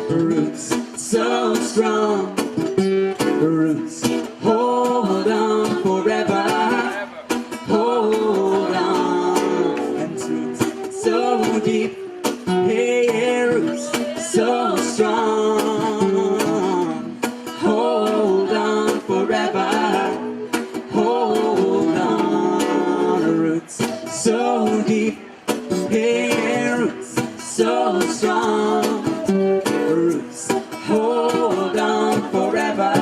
[SPEAKER 7] roots so strong, roots hold on forever. Hold on, and roots so deep, hey, roots so strong. Hold on forever. Hold on, roots so deep, hey, roots so strong. Roots hold on forever.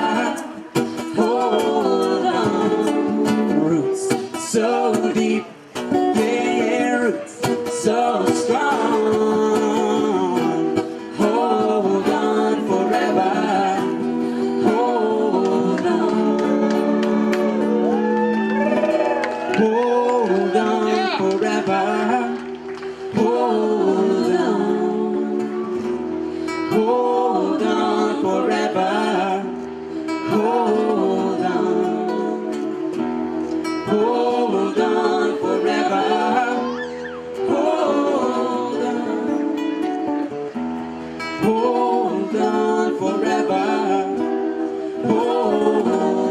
[SPEAKER 7] Hold on, roots so deep, yeah, roots so strong. Hold on forever. Hold on. Hold on forever. Hold on. Hold on forever. Hold on. Hold on forever. Hold on. Hold on forever. Hold on.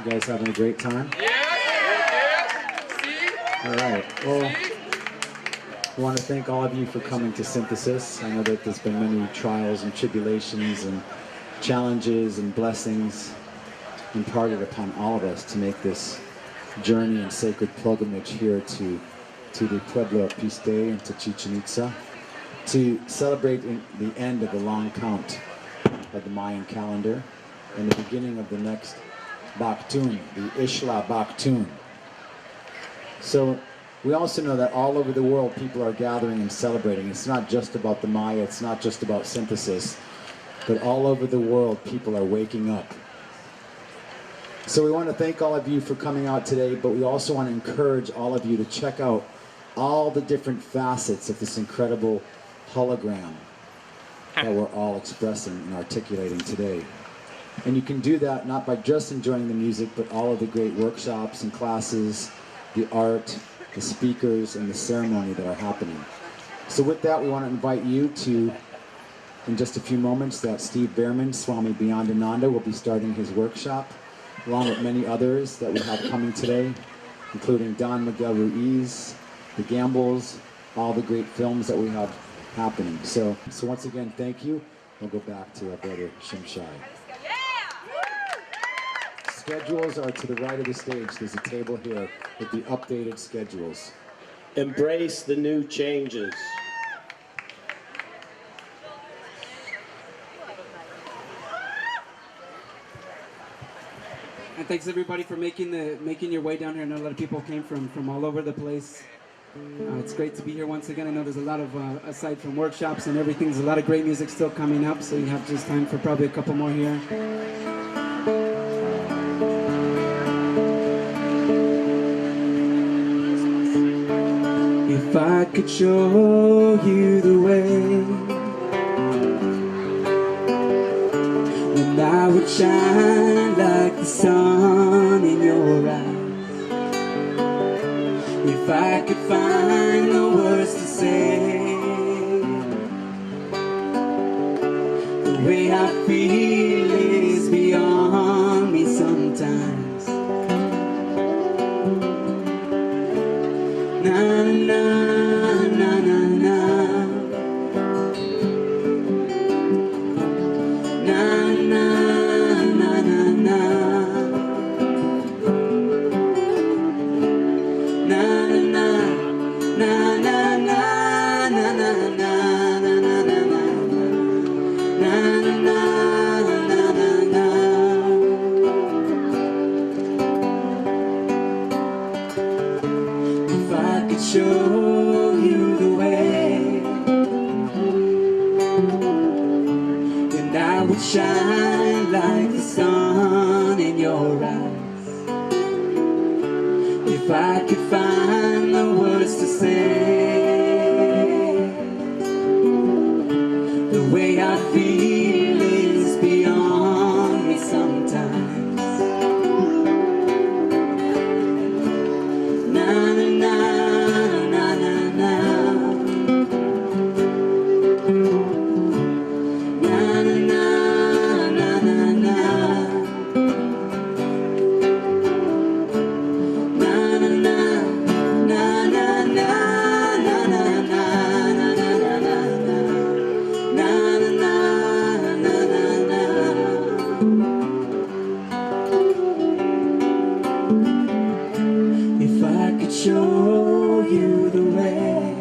[SPEAKER 2] You guys having a great time? All right. Well, I want to thank all of you for coming to Synthesis. I know that there's been many trials and tribulations and challenges and blessings imparted upon all of us to make this journey and sacred pilgrimage here to the Pueblo of Piste and to Chichen Itza, to celebrate the end of the long count of the Mayan calendar and the beginning of the next Baktun, the Ishla Baktun. So we also know that all over the world people are gathering and celebrating. It's not just about the Maya, it's not just about Synthesis, but all over the world people are waking up. So we want to thank all of you for coming out today, but we also want to encourage all of you to check out all the different facets of this incredible hologram that we're all expressing and articulating today. And you can do that not by just enjoying the music, but all of the great workshops and classes, the art, the speakers, and the ceremony that are happening. So with that, we want to invite you to, in just a few moments, that Steve Behrman, Swami Beyondananda, will be starting his workshop, along with many others that we have coming today, including Don Miguel Ruiz, The Gambles, all the great films that we have happening. So once again, thank you. We'll go back to our brother Shimshai. Schedules are to the right of the stage. There's a table here with the updated schedules.
[SPEAKER 6] Embrace the new changes.
[SPEAKER 10] And thanks everybody for making your way down here. I know a lot of people came from all over the place. It's great to be here once again. I know there's a lot of, aside from workshops and everything, there's a lot of great music still coming up, so you have just time for probably a couple more here. If I could show you the way, then I would shine like the sun in your eyes. If I could find the words to say, the way I feel is beyond me sometimes. Na na na na na, na na na na na. Show you the way, then I would shine like the sun in your eyes. If I could find the words to say, the way I feel is beyond me sometimes. Na na na. Show you the way,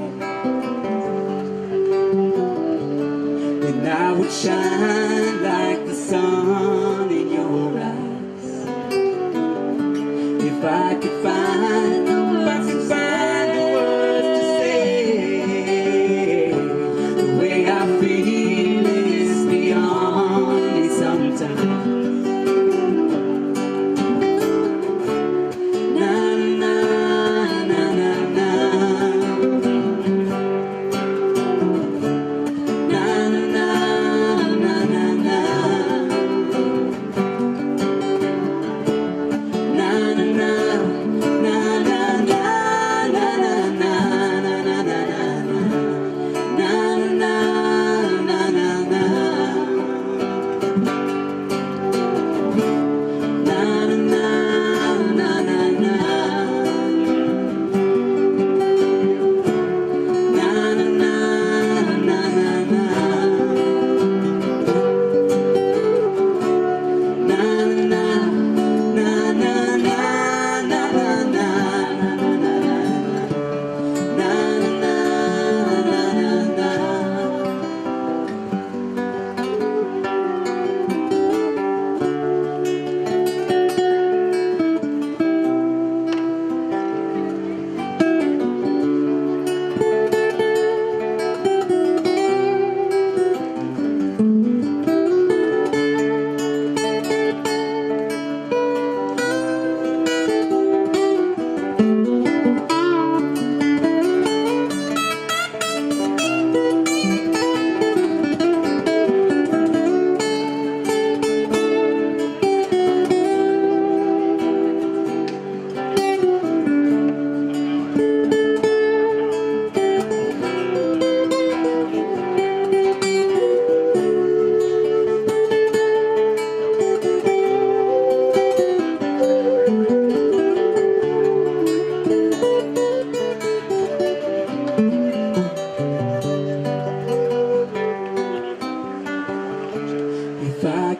[SPEAKER 10] then I would shine like the sun in your eyes. If I could find the words to say, the way I feel is beyond me sometimes. Na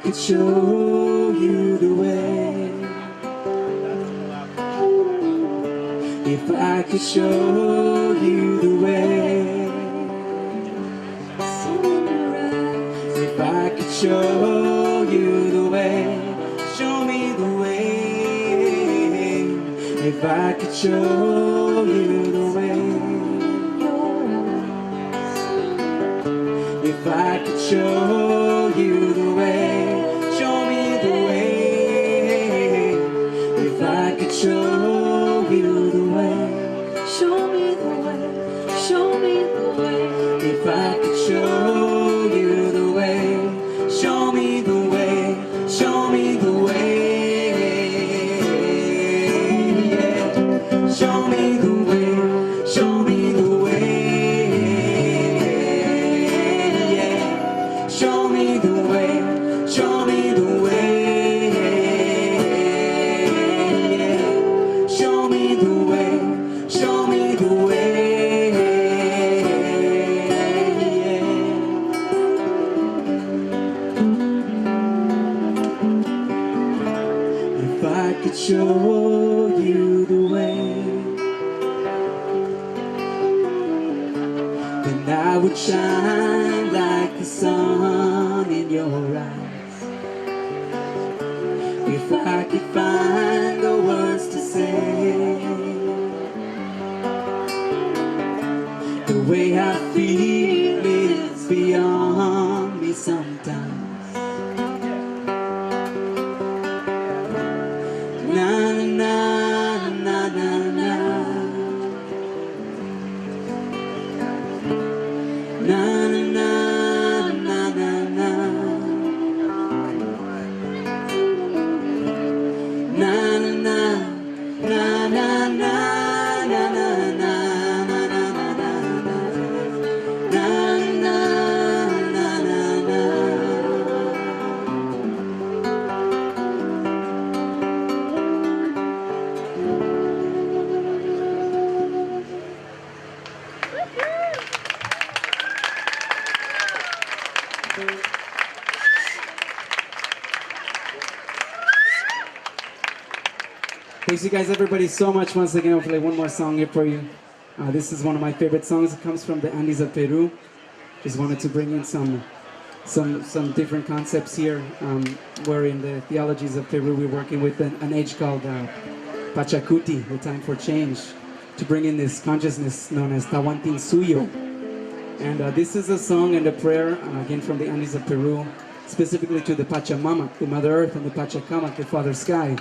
[SPEAKER 10] could show you the way, if I could show you the way, if I could show you the way, show me the way, if I could show you the way, if I could show you the way, show me the way, if I could show you the way,
[SPEAKER 11] Show me the way, show me the way.
[SPEAKER 10] if I could show you the way, show me the way, show me the way, yeah. Show me the way, show me the way, yeah. Show me the way, show me the way, yeah. Show me the way, show me the way, yeah. If I could show you the way, then I would shine like the sun in your eyes. If I could find the words to say, the way I feel is beyond me sometimes. Na na na na na, na na na na na na, na na na na na na. Thanks you guys, everybody, so much. Once again, I'll play one more song here for you. This is one of my favorite songs. It comes from the Andes of Peru. Just wanted to bring in some different concepts here. Where in the theologies of Peru, we're working with an age called Pachacuti, the time for change, to bring in this consciousness known as Tawantinsuyo. And this is a song and a prayer, again from the Andes of Peru, specifically to the Pachamama, the Mother Earth, and the Pachacama, the Father Sky.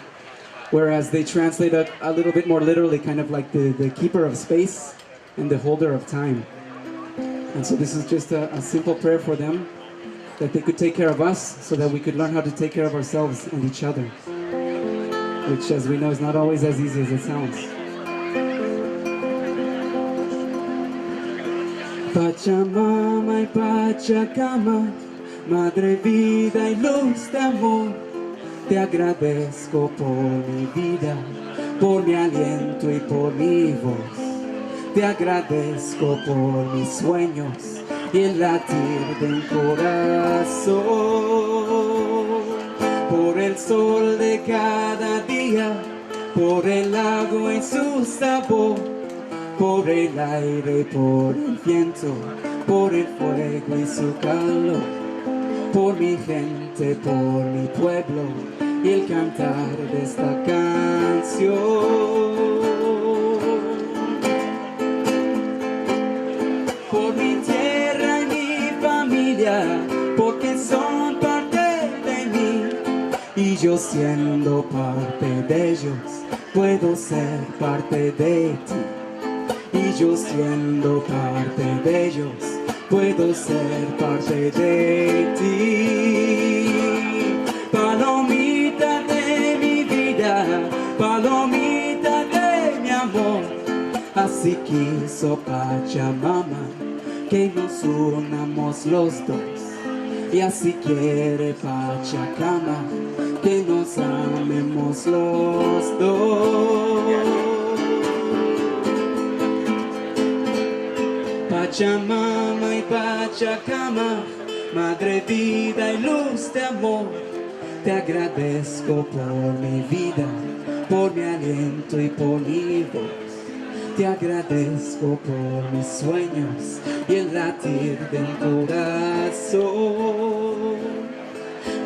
[SPEAKER 10] Whereas they translate it a little bit more literally, kind of like the keeper of space and the holder of time. And so this is just a simple prayer for them, that they could take care of us so that we could learn how to take care of ourselves and each other, which, as we know, is not always as easy as it sounds. Pachamama y Pachacama, Madre Vida y Luz de Amor, te agradezco por mi vida, por mi aliento y por mi voz. Te agradezco por mis sueños y el latir de un corazón, por el sol de cada día, por el agua y su sabor, por el aire y por el viento, por el fuego y su calor, por mi gente, por mi pueblo y el cantar de esta canción. Por mi tierra y mi familia, porque son parte de mí, y yo siendo parte de ellos, puedo ser parte de ti. Y yo siendo parte de ellos, puedo ser parte de ti. Palomita de mi vida, palomita de mi amor, así quiso Pachamama que nos unamos los dos, y así quiere Pachacama que nos amemos los dos. Pachamama y Pachacama, Madre Vida y Luz de Amor,
[SPEAKER 7] Te agradezco por mi vida, por mi aliento y por mi voz. Te agradezco por mis sueños y el latir del corazón.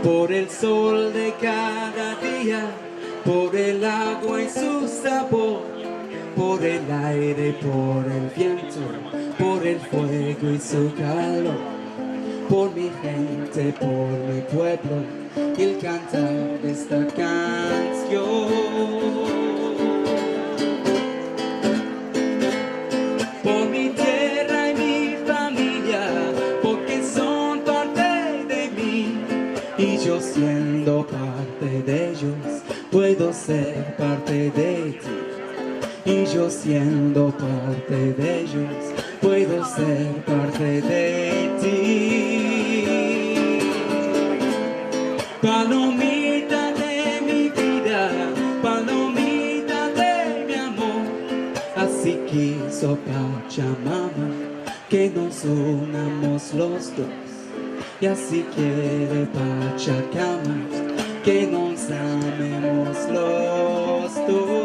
[SPEAKER 7] Por el sol de cada día, por el agua y su sabor, por el aire, por el viento, por el fuego y su calor, por mi gente, por mi pueblo y el cantar de esta canción. Por mi tierra y mi familia, porque son parte de mí, y yo siendo parte de ellos, puedo ser parte de ti. Y yo siendo parte de ellos, puedo ser parte de ti. Palomita de mi vida, palomita de mi amor, así quiso Pachamama que nos unamos los dos. Y así quiere Pachacama que nos amemos los dos.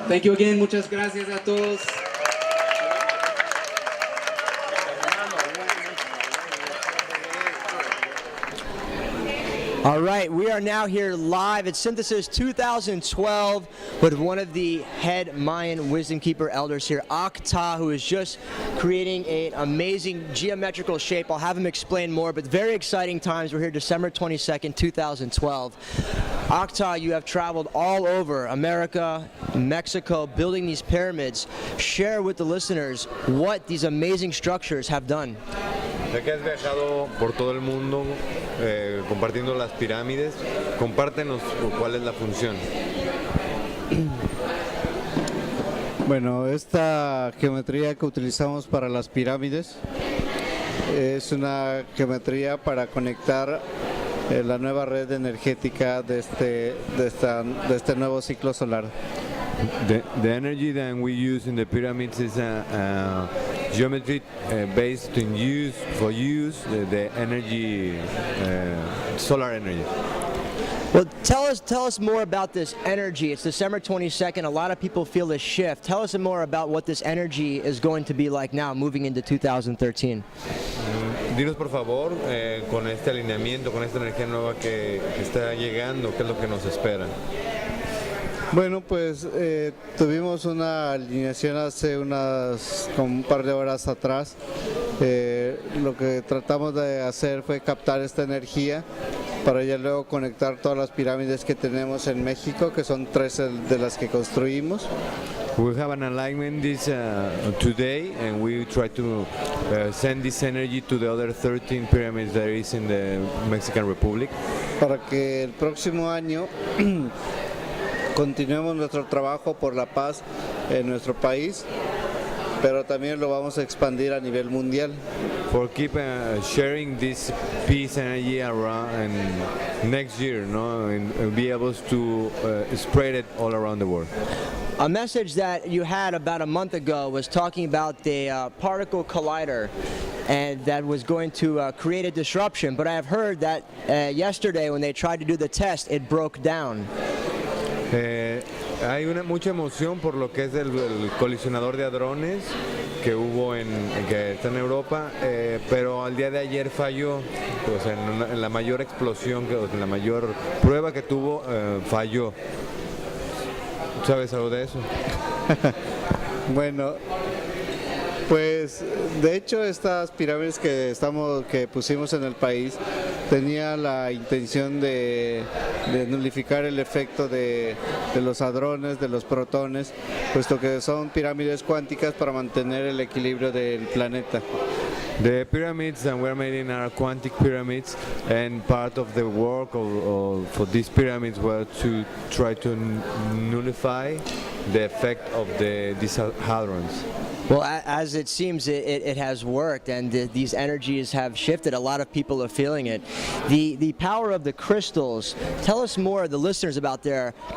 [SPEAKER 7] Thank you again, muchas gracias a todos.
[SPEAKER 12] All right, we are now here live at Synthesis 2012 with one of the head Mayan wisdom keeper elders here, Akta, who is just creating an amazing geometrical shape. I'll have him explain more, but very exciting times. We're here December 22nd, 2012. Akta, you have traveled all over America, Mexico, building these pyramids. Share with the listeners what these amazing structures have done.
[SPEAKER 13] Ya que has viajado por todo el mundo compartiendo las pirámides, compártenos cuál es la función.
[SPEAKER 3] Bueno, esta geometría que utilizamos para las pirámides es una geometría para conectar la nueva red energética de este nuevo ciclo solar.
[SPEAKER 13] The energy that we use in the pyramids is a geometry based to use the energy, solar energy.
[SPEAKER 12] Well, tell us more about this energy. It's December 22nd. A lot of people feel this shift. Tell us more about what this energy is going to be like now, moving into 2013.
[SPEAKER 13] Dinos por favor, con este alineamiento, con esta energía nueva que está llegando, ¿qué es lo que nos espera?
[SPEAKER 3] Bueno, pues tuvimos una alineación hace como un par de horas atrás. Lo que tratamos de hacer fue captar esta energía para ya luego conectar todas las pirámides que tenemos en México, que son 13 de las que construimos.
[SPEAKER 13] We have an alignment today, and we try to send this energy to the other 13 pyramids there is in the Mexican Republic.
[SPEAKER 3] Para que el próximo año continuemos nuestro trabajo por la paz en nuestro país, pero también lo vamos a expandir a nivel mundial.
[SPEAKER 13] For keep sharing this peace energy around, and next year, and be able to spread it all around the world.
[SPEAKER 12] A message that you had about a month ago was talking about the particle collider, and that was going to create a disruption. But I have heard that yesterday, when they tried to do the test, it broke down.
[SPEAKER 13] Hay mucha emoción por lo que es el colisionador de hadrones que hubo que está en Europa, pero al día de ayer falló, o sea, en la mayor explosión, en la mayor prueba que tuvo, falló. ¿Sabes algo de eso?
[SPEAKER 3] Bueno, pues de hecho estas pirámides que pusimos en el país tenía la intención de nulificar el efecto de los hadrones, de los protones, puesto que son pirámides cuánticas para mantener el equilibrio del planeta.
[SPEAKER 13] The pyramids that were made in are quantic pyramids, and part of the work for these pyramids was to try to nullify the effect of these hadrons.
[SPEAKER 12] Well, as it seems, it has worked, and these energies have shifted. A lot of people are feeling it. The power of the crystals. Tell us more, the listeners about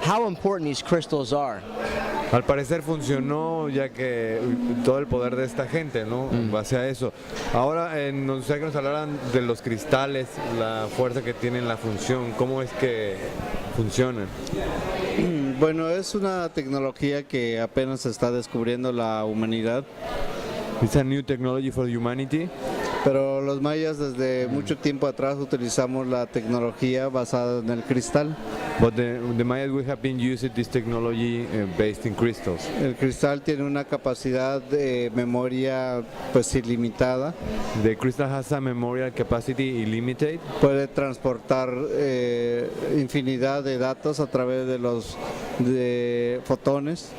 [SPEAKER 12] how important these crystals are.
[SPEAKER 13] Al parecer funcionó, ya que todo el poder de esta gente, ¿no? En base a eso. Ahora nos gustaría que nos hablaran de los cristales, la fuerza que tienen, la función, cómo es que funcionan.
[SPEAKER 3] Bueno, es una tecnología que apenas está descubriendo la humanidad.
[SPEAKER 13] It's a new technology for humanity.
[SPEAKER 3] Pero los mayas desde mucho tiempo atrás utilizamos la tecnología basada en el cristal.
[SPEAKER 13] But the Mayas we have been using this technology based in crystals.
[SPEAKER 3] El cristal tiene una capacidad de memoria pues ilimitada.
[SPEAKER 13] The crystal has a memorial capacity unlimited.
[SPEAKER 3] Puede transportar infinidad de datos a través de fotones.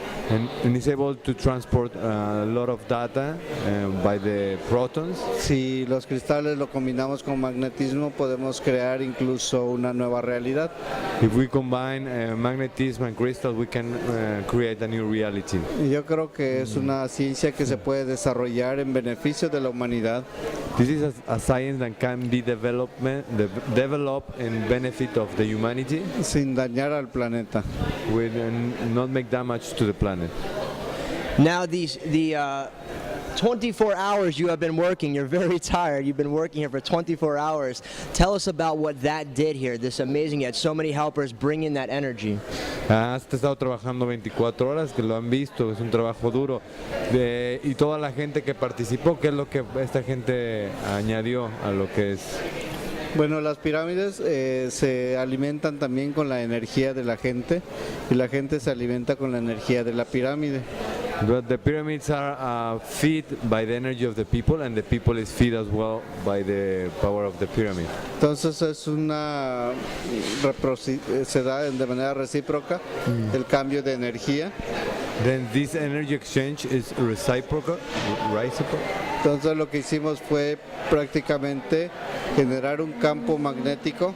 [SPEAKER 13] And is able to transport a lot of data by the protons.
[SPEAKER 3] Si los cristales lo combinamos con magnetismo, podemos crear incluso una nueva realidad.
[SPEAKER 13] If we combine magnetism and crystal, we can create a new reality.
[SPEAKER 3] Y yo creo que es una ciencia que se puede desarrollar en beneficio de la humanidad.
[SPEAKER 13] This is a science that can be developed in benefit of the humanity.
[SPEAKER 3] Sin dañar al planeta.
[SPEAKER 13] With not make damage to the planet.
[SPEAKER 12] Now the 24 hours you have been working, you're very tired, you've been working here for 24 hours. Tell us about what that did here, this amazing, you had so many helpers bring in that energy.
[SPEAKER 13] Has estado trabajando 24 horas, que lo han visto, es un trabajo duro. Y toda la gente que participó, ¿qué es lo que esta gente añadió a lo que es?
[SPEAKER 3] Bueno, las pirámides se alimentan también con la energía de la gente y la gente se alimenta con la energía de la pirámide.
[SPEAKER 13] But the pyramids are fed by the energy of the people, and the people is fed as well by the power of the pyramid.
[SPEAKER 3] Entonces es se da de manera recíproca el cambio de energía.
[SPEAKER 13] Then this energy exchange is reciprocal.
[SPEAKER 3] Entonces lo que hicimos fue prácticamente generar un campo magnético.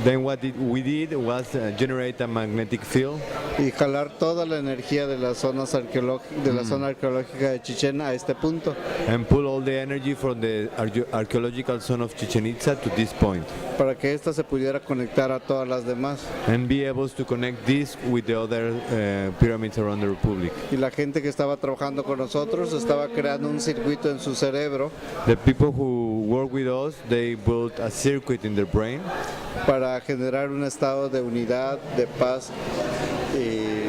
[SPEAKER 13] Then what we did was generate a magnetic field.
[SPEAKER 3] Y jalar toda la energía de las zonas de la zona arqueológica de Chichen a este punto.
[SPEAKER 13] And pull all the energy from the archaeological zone of Chichen Itza to this point.
[SPEAKER 3] Para que esta se pudiera conectar a todas las demás.
[SPEAKER 13] And be able to connect this with the other pyramids around the Republic.
[SPEAKER 3] Y la gente que estaba trabajando con nosotros estaba creando un circuito en su cerebro.
[SPEAKER 13] The people who work with us, they built a circuit in their brain.
[SPEAKER 3] Para generar un estado de unidad, de paz y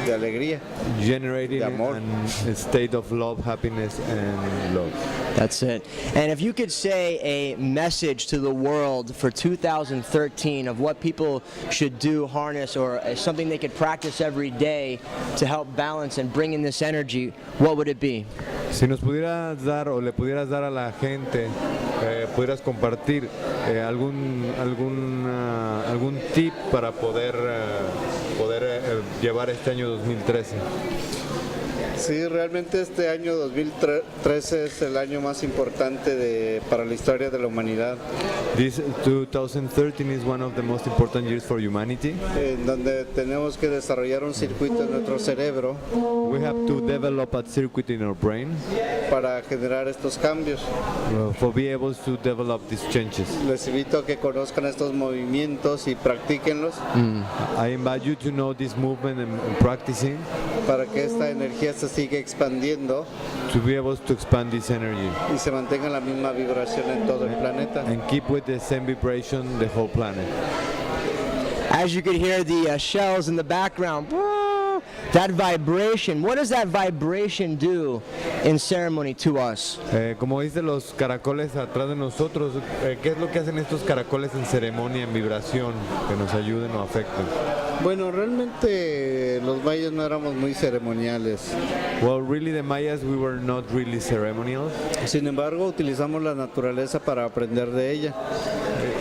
[SPEAKER 3] de alegría.
[SPEAKER 13] Generating a state of love, happiness, and love.
[SPEAKER 12] That's it. And if you could say a message to the world for 2013 of what people should do, harness, or something they could practice every day to help balance and bring in this energy, what would it be?
[SPEAKER 13] Si nos pudieras dar o le pudieras dar a la gente, pudieras compartir algún tip para poder llevar este año 2013.
[SPEAKER 3] Sí, realmente este año 2013 es el año más importante para la historia de la humanidad.
[SPEAKER 13] This 2013 is one of the most important years for humanity.
[SPEAKER 3] En donde tenemos que desarrollar un circuito en nuestro cerebro.
[SPEAKER 13] We have to develop a circuit in our brain.
[SPEAKER 3] Para generar estos cambios.
[SPEAKER 13] For be able to develop these changes.
[SPEAKER 3] Les invito a que conozcan estos movimientos y practíquenlos.
[SPEAKER 13] I invite you to know this movement and practicing.
[SPEAKER 3] Para que esta energía se siga expandiendo.
[SPEAKER 13] To be able to expand this energy.
[SPEAKER 3] Y se mantenga la misma vibración en todo el planeta.
[SPEAKER 13] And keep with the same vibration the whole planet.
[SPEAKER 12] As you could hear the shells in the background. That vibration, what does that vibration do in ceremony to us?
[SPEAKER 13] Como dice los caracoles atrás de nosotros, ¿qué es lo que hacen estos caracoles en ceremonia, en vibración, que nos ayuden o afecten?
[SPEAKER 3] Bueno, realmente los mayas no éramos muy ceremoniales.
[SPEAKER 13] Well, really the Mayas, we were not really ceremonial.
[SPEAKER 3] Sin embargo, utilizamos la naturaleza para aprender de ella.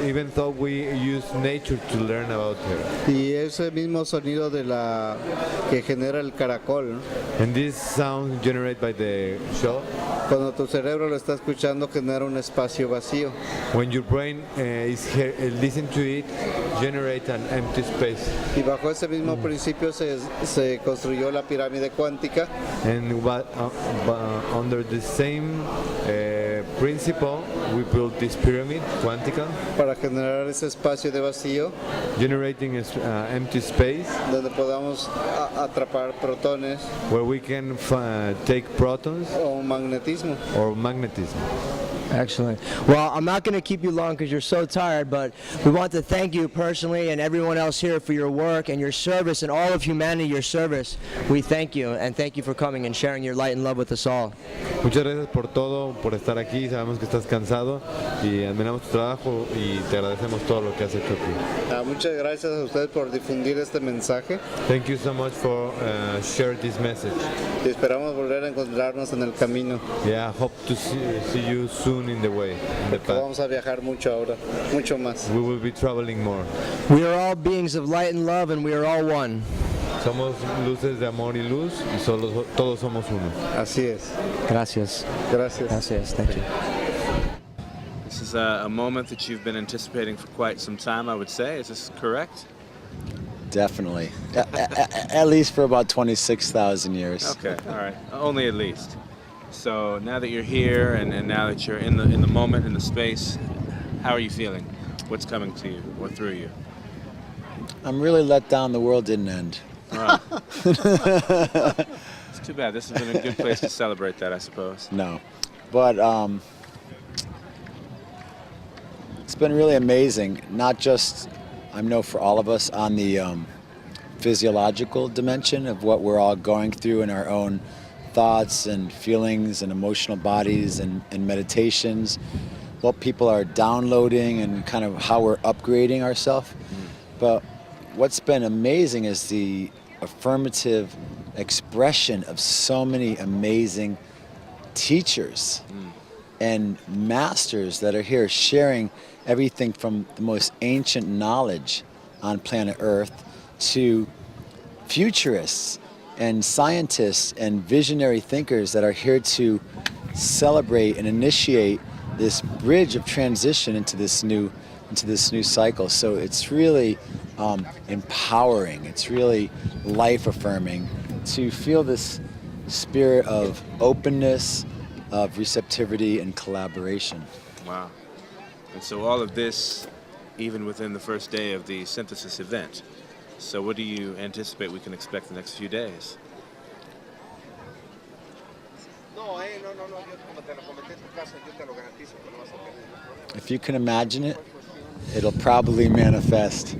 [SPEAKER 13] Even though we use nature to learn about her.
[SPEAKER 3] Y ese mismo sonido que genera el caracol, ¿no?
[SPEAKER 13] And this sound generated by the shell.
[SPEAKER 3] Cuando tu cerebro lo está escuchando, genera un espacio vacío.
[SPEAKER 13] When your brain listen to it, generate an empty space.
[SPEAKER 3] Y bajo ese mismo principio se construyó la pirámide cuántica.
[SPEAKER 13] And under the same principle, we built this pyramid, Quantica,
[SPEAKER 3] para generar ese espacio de vacío
[SPEAKER 13] generating empty space
[SPEAKER 3] donde podamos atrapar protones
[SPEAKER 13] where we can take protons
[SPEAKER 3] o magnetismo.
[SPEAKER 13] or magnetism.
[SPEAKER 12] Excellent. Well, I'm not going to keep you long because you're so tired, but we want to thank you personally and everyone else here for your work and your service and all of humanity, your service. We thank you and thank you for coming and sharing your light and love with us all.
[SPEAKER 13] Muchas gracias por todo, por estar aquí. Sabemos que estás cansado y admiramos tu trabajo y te agradecemos todo lo que has hecho aquí.
[SPEAKER 3] Muchas gracias a ustedes por difundir este mensaje.
[SPEAKER 13] Thank you so much for sharing this message.
[SPEAKER 3] Y esperamos volver a encontrarnos en el camino.
[SPEAKER 13] Yeah, hope to see you soon in the way, in the path.
[SPEAKER 3] Vamos a viajar mucho ahora, mucho más.
[SPEAKER 13] We will be traveling more.
[SPEAKER 12] We are all beings of light and love and we are all one.
[SPEAKER 13] Somos luces de amor y luz y todos somos uno.
[SPEAKER 3] Así es.
[SPEAKER 12] Gracias.
[SPEAKER 3] Gracias.
[SPEAKER 12] Gracias. Thank you.
[SPEAKER 14] This is a moment that you've been anticipating for quite some time, I would say. Is this correct?
[SPEAKER 2] Definitely. At least for about 26,000 years.
[SPEAKER 14] Okay, all right. Only at least. So now that you're here and now that you're in the moment, in the space, how are you feeling? What's coming to you or through you?
[SPEAKER 2] I'm really let down the world didn't end.
[SPEAKER 14] All right. It's too bad. This has been a good place to celebrate that, I suppose.
[SPEAKER 2] No. But it's been really amazing, not just, I know for all of us, on the physiological dimension of what we're all going through in our own thoughts and feelings and emotional bodies and meditations, what people are downloading and kind of how we're upgrading ourselves. But what's been amazing is the affirmative expression of so many amazing teachers and masters that are here sharing everything from the most ancient knowledge on planet Earth to futurists and scientists and visionary thinkers that are here to celebrate and initiate this bridge of transition into this new cycle. So it's really empowering. It's really life-affirming to feel this spirit of openness, of receptivity and collaboration.
[SPEAKER 14] Wow. And so all of this, even within the first day of the synthesis event. So what do you anticipate we can expect the next few days?
[SPEAKER 2] If you can imagine it, it'll probably manifest.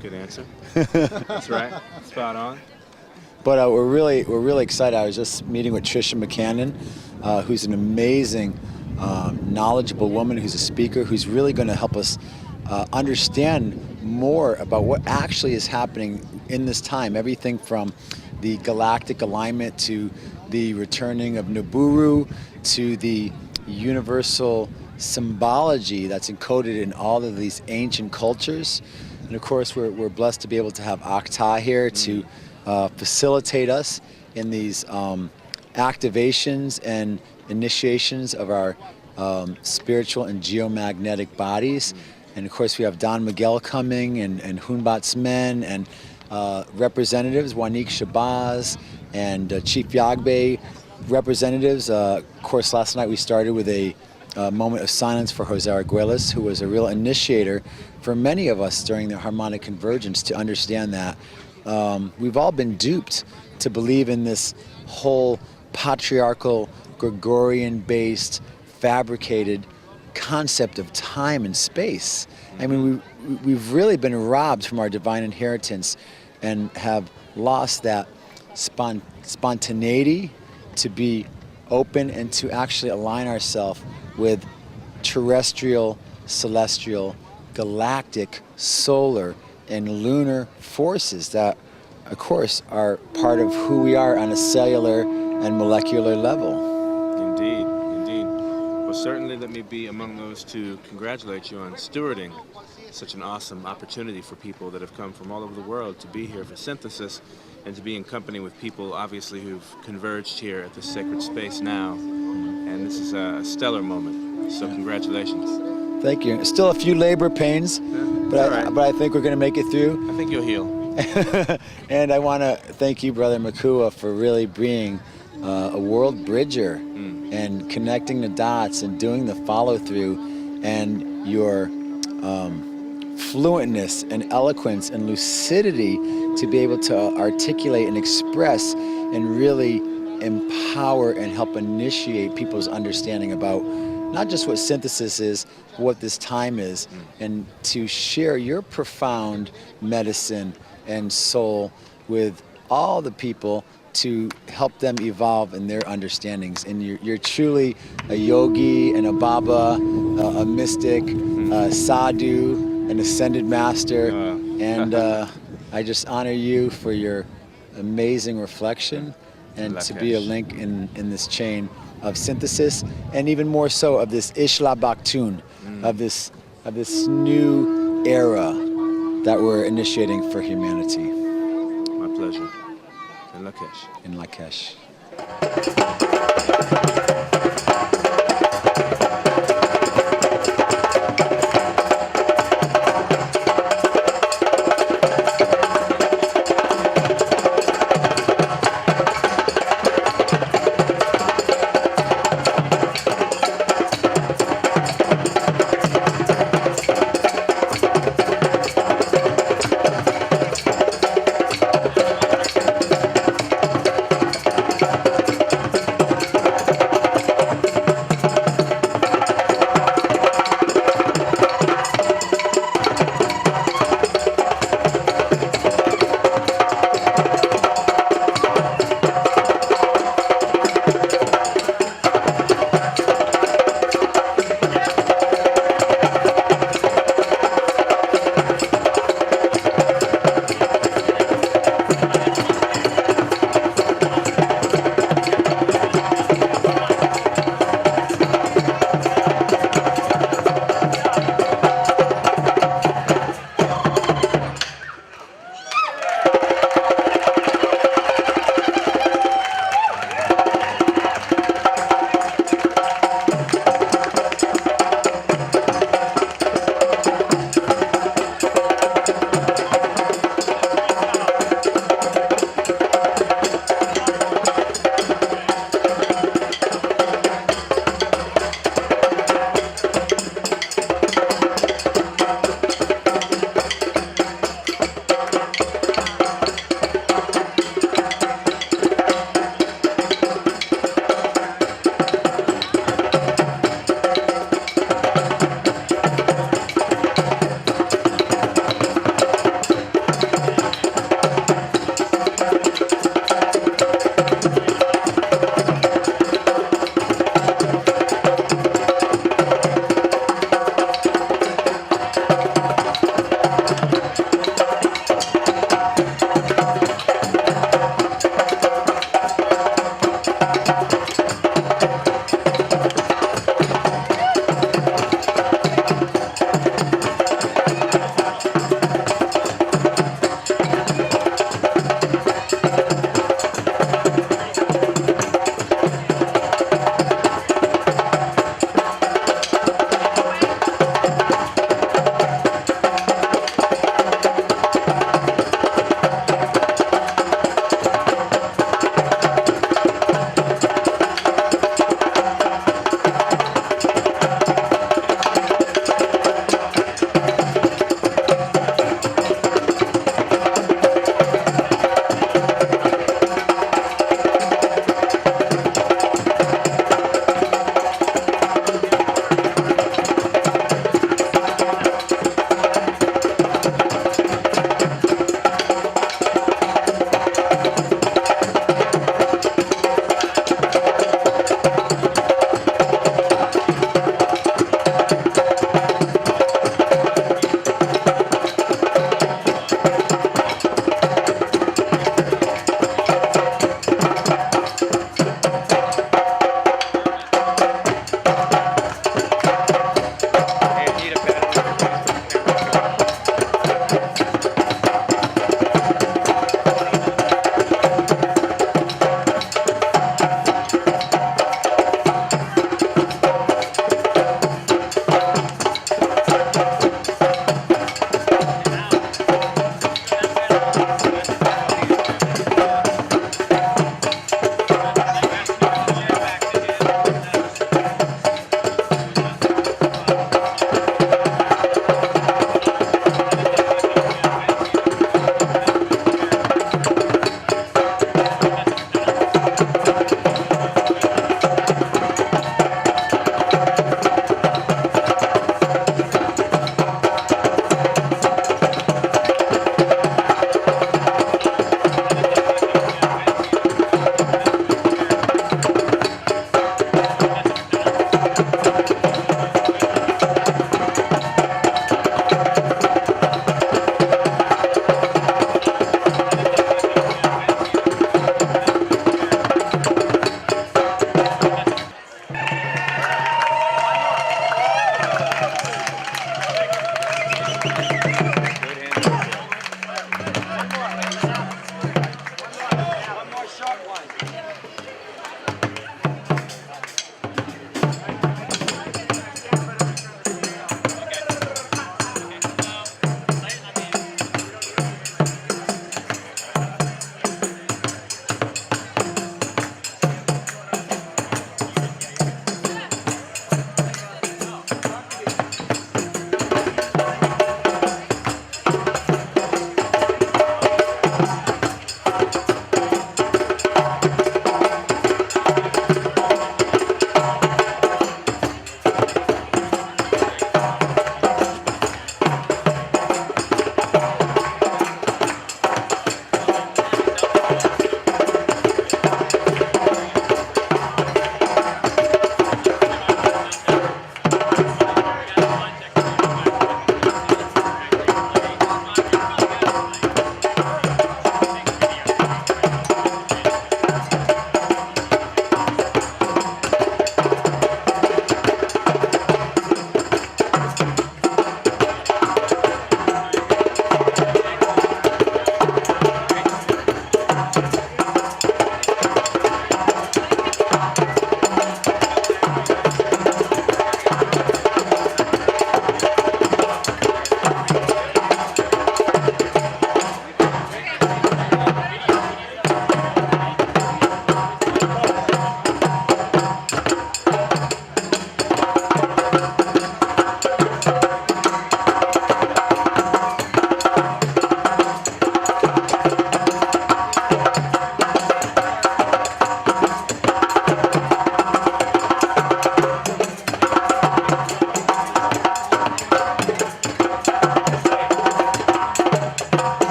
[SPEAKER 14] Good answer. That's right. Spot on.
[SPEAKER 2] But we're really excited. I was just meeting with Trisha McCannon, who's an amazing, knowledgeable woman who's a speaker who's really going to help us understand more about what actually is happening in this time. Everything from the galactic alignment to the returning of Nibiru to the universal symbology that's encoded in all of these ancient cultures. And of course, we're blessed to be able to have Akta here to facilitate us in these activations and initiations of our spiritual and geomagnetic bodies. And of course, we have Don Miguel coming and Hunbat's men and representatives, Wanik Shabazz and Chief Yagbe representatives. Of course, last night we started with a moment of silence for Jose Arguelles, who was a real initiator for many of us during the harmonic convergence to understand that we've all been duped to believe in this whole patriarchal, Gregorian-based, fabricated concept of time and space. I mean, we've really been robbed from our divine inheritance and have lost that spontaneity to be open and to actually align ourselves with terrestrial, celestial, galactic, solar, and lunar forces that, of course, are part of who we are on a cellular and molecular level.
[SPEAKER 14] Indeed, indeed. Well, certainly let me be among those to congratulate you on stewarding such an awesome opportunity for people that have come from all over the world to be here for synthesis and to be in company with people, obviously, who've converged here at this sacred space now. And this is a stellar moment. So congratulations.
[SPEAKER 2] Thank you. Still a few labor pains, but I think we're going to make it through.
[SPEAKER 14] I think you'll heal.
[SPEAKER 2] And I want to thank you, Brother Makua, for really being a world bridger and connecting the dots and doing the follow through, and your fluentness and eloquence and lucidity to be able to articulate and express and really empower and help initiate people's understanding about not just what synthesis is, what this time is, and to share your profound medicine and soul with all the people to help them evolve in their understandings. And you're truly a yogi and a baba, a mystic, a sadhu, an ascended master, and I just honor you for your amazing reflection and to be a link in this chain of synthesis, and even more so of this Ishla Baktun, of this new era that we're initiating for humanity.
[SPEAKER 14] My pleasure. In Lakesh.
[SPEAKER 2] In Lakesh.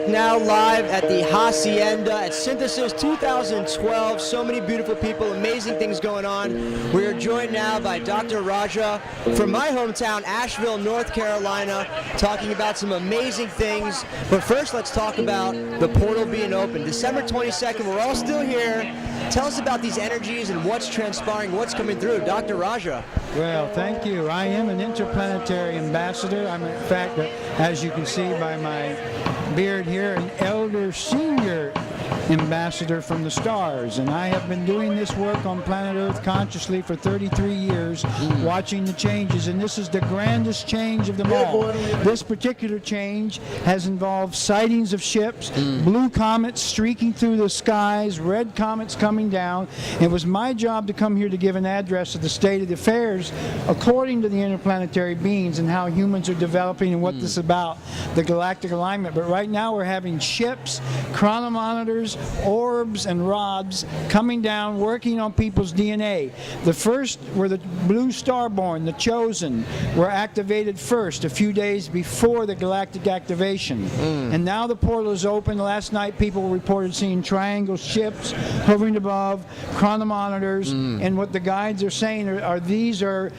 [SPEAKER 12] back now live at the Hacienda at Synthesis 2012. So many beautiful people, amazing things going on. We are joined now by Dr. Raja from my hometown, Asheville, North Carolina, talking about some amazing things. But first, let's talk about the portal being open. December 22nd, we're all still here. Tell us about these energies and what's transpiring, what's coming through. Dr. Raja.
[SPEAKER 15] Well, thank you. I am an interplanetary ambassador. I'm, in fact, as you can see by my beard here, an elder senior ambassador from the stars, and I have been doing this work on planet Earth consciously for 33 years, watching the changes, and this is the grandest change of them all. This particular change has involved sightings of ships, blue comets streaking through the skies, red comets coming down. It was my job to come here to give an address of the state of the affairs according to the interplanetary beings and how humans are developing and what this is about, the galactic alignment. But right now we're having ships, chronometers, orbs and rods coming down, working on people's DNA. The first were the blue starborn, the chosen, were activated first a few days before the galactic activation. And now the portal is open. Last night people reported seeing triangle ships hovering above, chronometers, and what the guides are saying are these are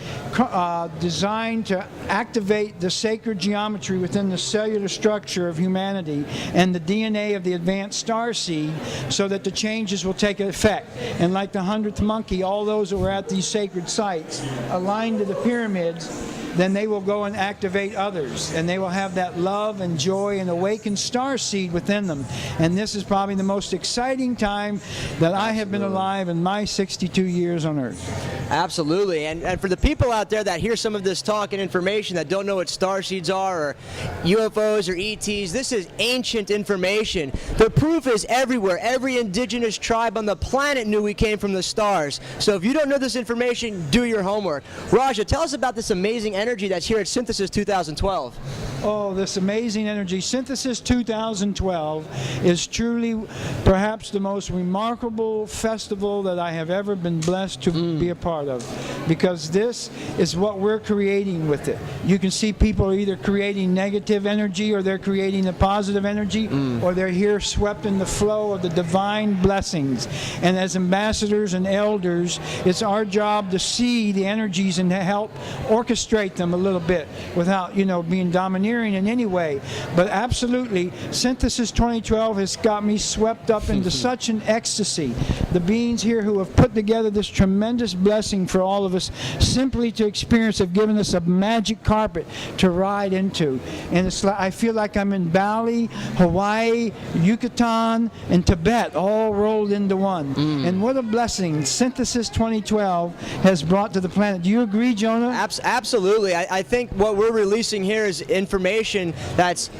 [SPEAKER 15] designed to activate the sacred geometry within the cellular structure of humanity and the DNA of the advanced star seed, so that the changes will take effect. And like the 100th monkey, all those that were at these sacred sites aligned to the pyramids, then they will go and activate others, and they will have that love and joy and awakened star seed within them. And this is probably the most exciting time that I have been alive in my 62 years on Earth.
[SPEAKER 12] Absolutely. And for the people out there that hear some of this talk and information that don't know what star seeds are or UFOs or ETs, this is ancient information. The proof is everywhere. Every indigenous tribe on the planet knew we came from the stars. So if you don't know this information, do your homework. Raja, tell us about this amazing energy that's here at Synthesis 2012.
[SPEAKER 15] Oh, this amazing energy. Synthesis 2012 is truly perhaps the most remarkable festival that I have ever been blessed to be a part of, because this is what we're creating with it. You can see people are either creating negative energy or they're creating a positive energy, or they're here swept in the flow of the divine blessings. And as ambassadors and elders, it's our job to see the energies and to help orchestrate them a little bit without, being domineering in any way. But absolutely, Synthesis 2012 has got me swept up into such an ecstasy. The beings here who have put together this tremendous blessing for all of us simply to experience have given us a magic carpet to ride into. And it's like, I feel like I'm in Bali, Hawaii, Yucatan, and Tibet all rolled into one. And what a blessing Synthesis 2012 has brought to the planet. Do you agree, Jonah?
[SPEAKER 12] Absolutely. I think what we're releasing here is information that's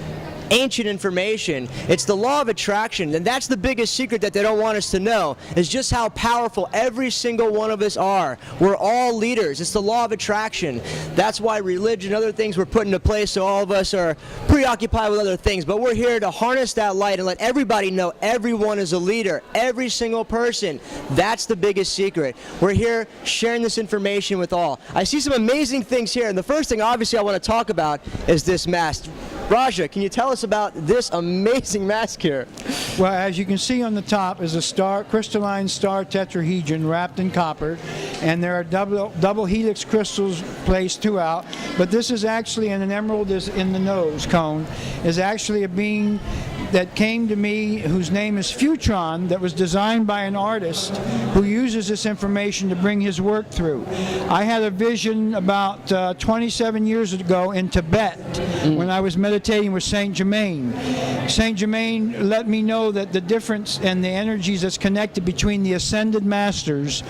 [SPEAKER 12] ancient information. It's the law of attraction, and that's the biggest secret that they don't want us to know, is just how powerful every single one of us are. We're all leaders. It's the law of attraction. That's why religion and other things were put into place, so all of us are preoccupied with other things. But we're here to harness that light and let everybody know everyone is a leader, every single person. That's the biggest secret. We're here sharing this information with all. I see some amazing things here, and the first thing obviously I want to talk about is this mask. Raja, can you tell us about this amazing mask here?
[SPEAKER 15] Well, as you can see on the top is a crystalline star tetrahedron wrapped in copper, and there are double helix crystals placed throughout. But this is actually, and an emerald is in the nose cone, is actually a being that came to me whose name is Futron, that was designed by an artist who uses this information to bring his work through. I had a vision about 27 years ago in Tibet when I was meditating with Saint Germain. Saint Germain let me know that the difference and the energies that's connected between the ascended masters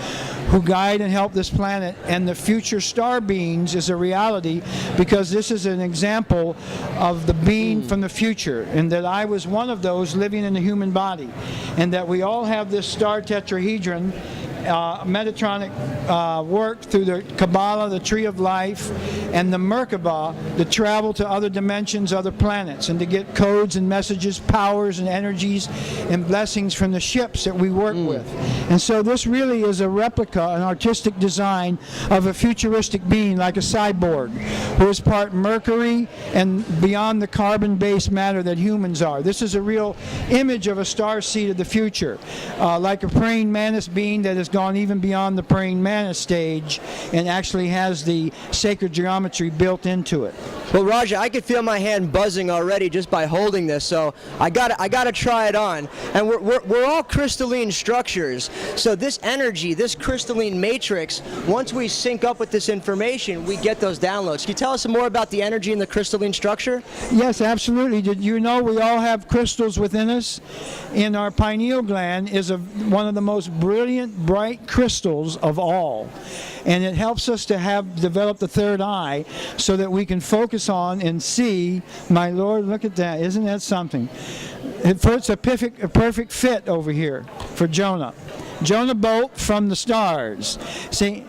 [SPEAKER 15] who guide and help this planet and the future star beings is a reality, because this is an example of the being from the future, and that I was one of those living in the human body, and that we all have this star tetrahedron Metatronic work through the Kabbalah, the Tree of Life, and the Merkaba to travel to other dimensions, other planets, and to get codes and messages, powers and energies and blessings from the ships that we work with. And so this really is a replica, an artistic design of a futuristic being like a cyborg who is part Mercury and beyond the carbon-based matter that humans are. This is a real image of a star seed of the future, like a praying mantis being that has gone even beyond the praying mantis stage and actually has the sacred geometry built into it.
[SPEAKER 12] Well, Raja, I could feel my hand buzzing already just by holding this, so I gotta try it on. And we're all crystalline structures, so this energy, this crystalline matrix, once we sync up with this information, we get those downloads. Can you tell us some more about the energy in the crystalline structure?
[SPEAKER 15] Yes, absolutely. Did you know we all have crystals within us? In our pineal gland is one of the most brilliant, bright crystals of all. And it helps us to develop the third eye so that we can focus on and see. My Lord, look at that. Isn't that something? It's a perfect fit over here for Jonah. Jonah Bolt from the stars. See,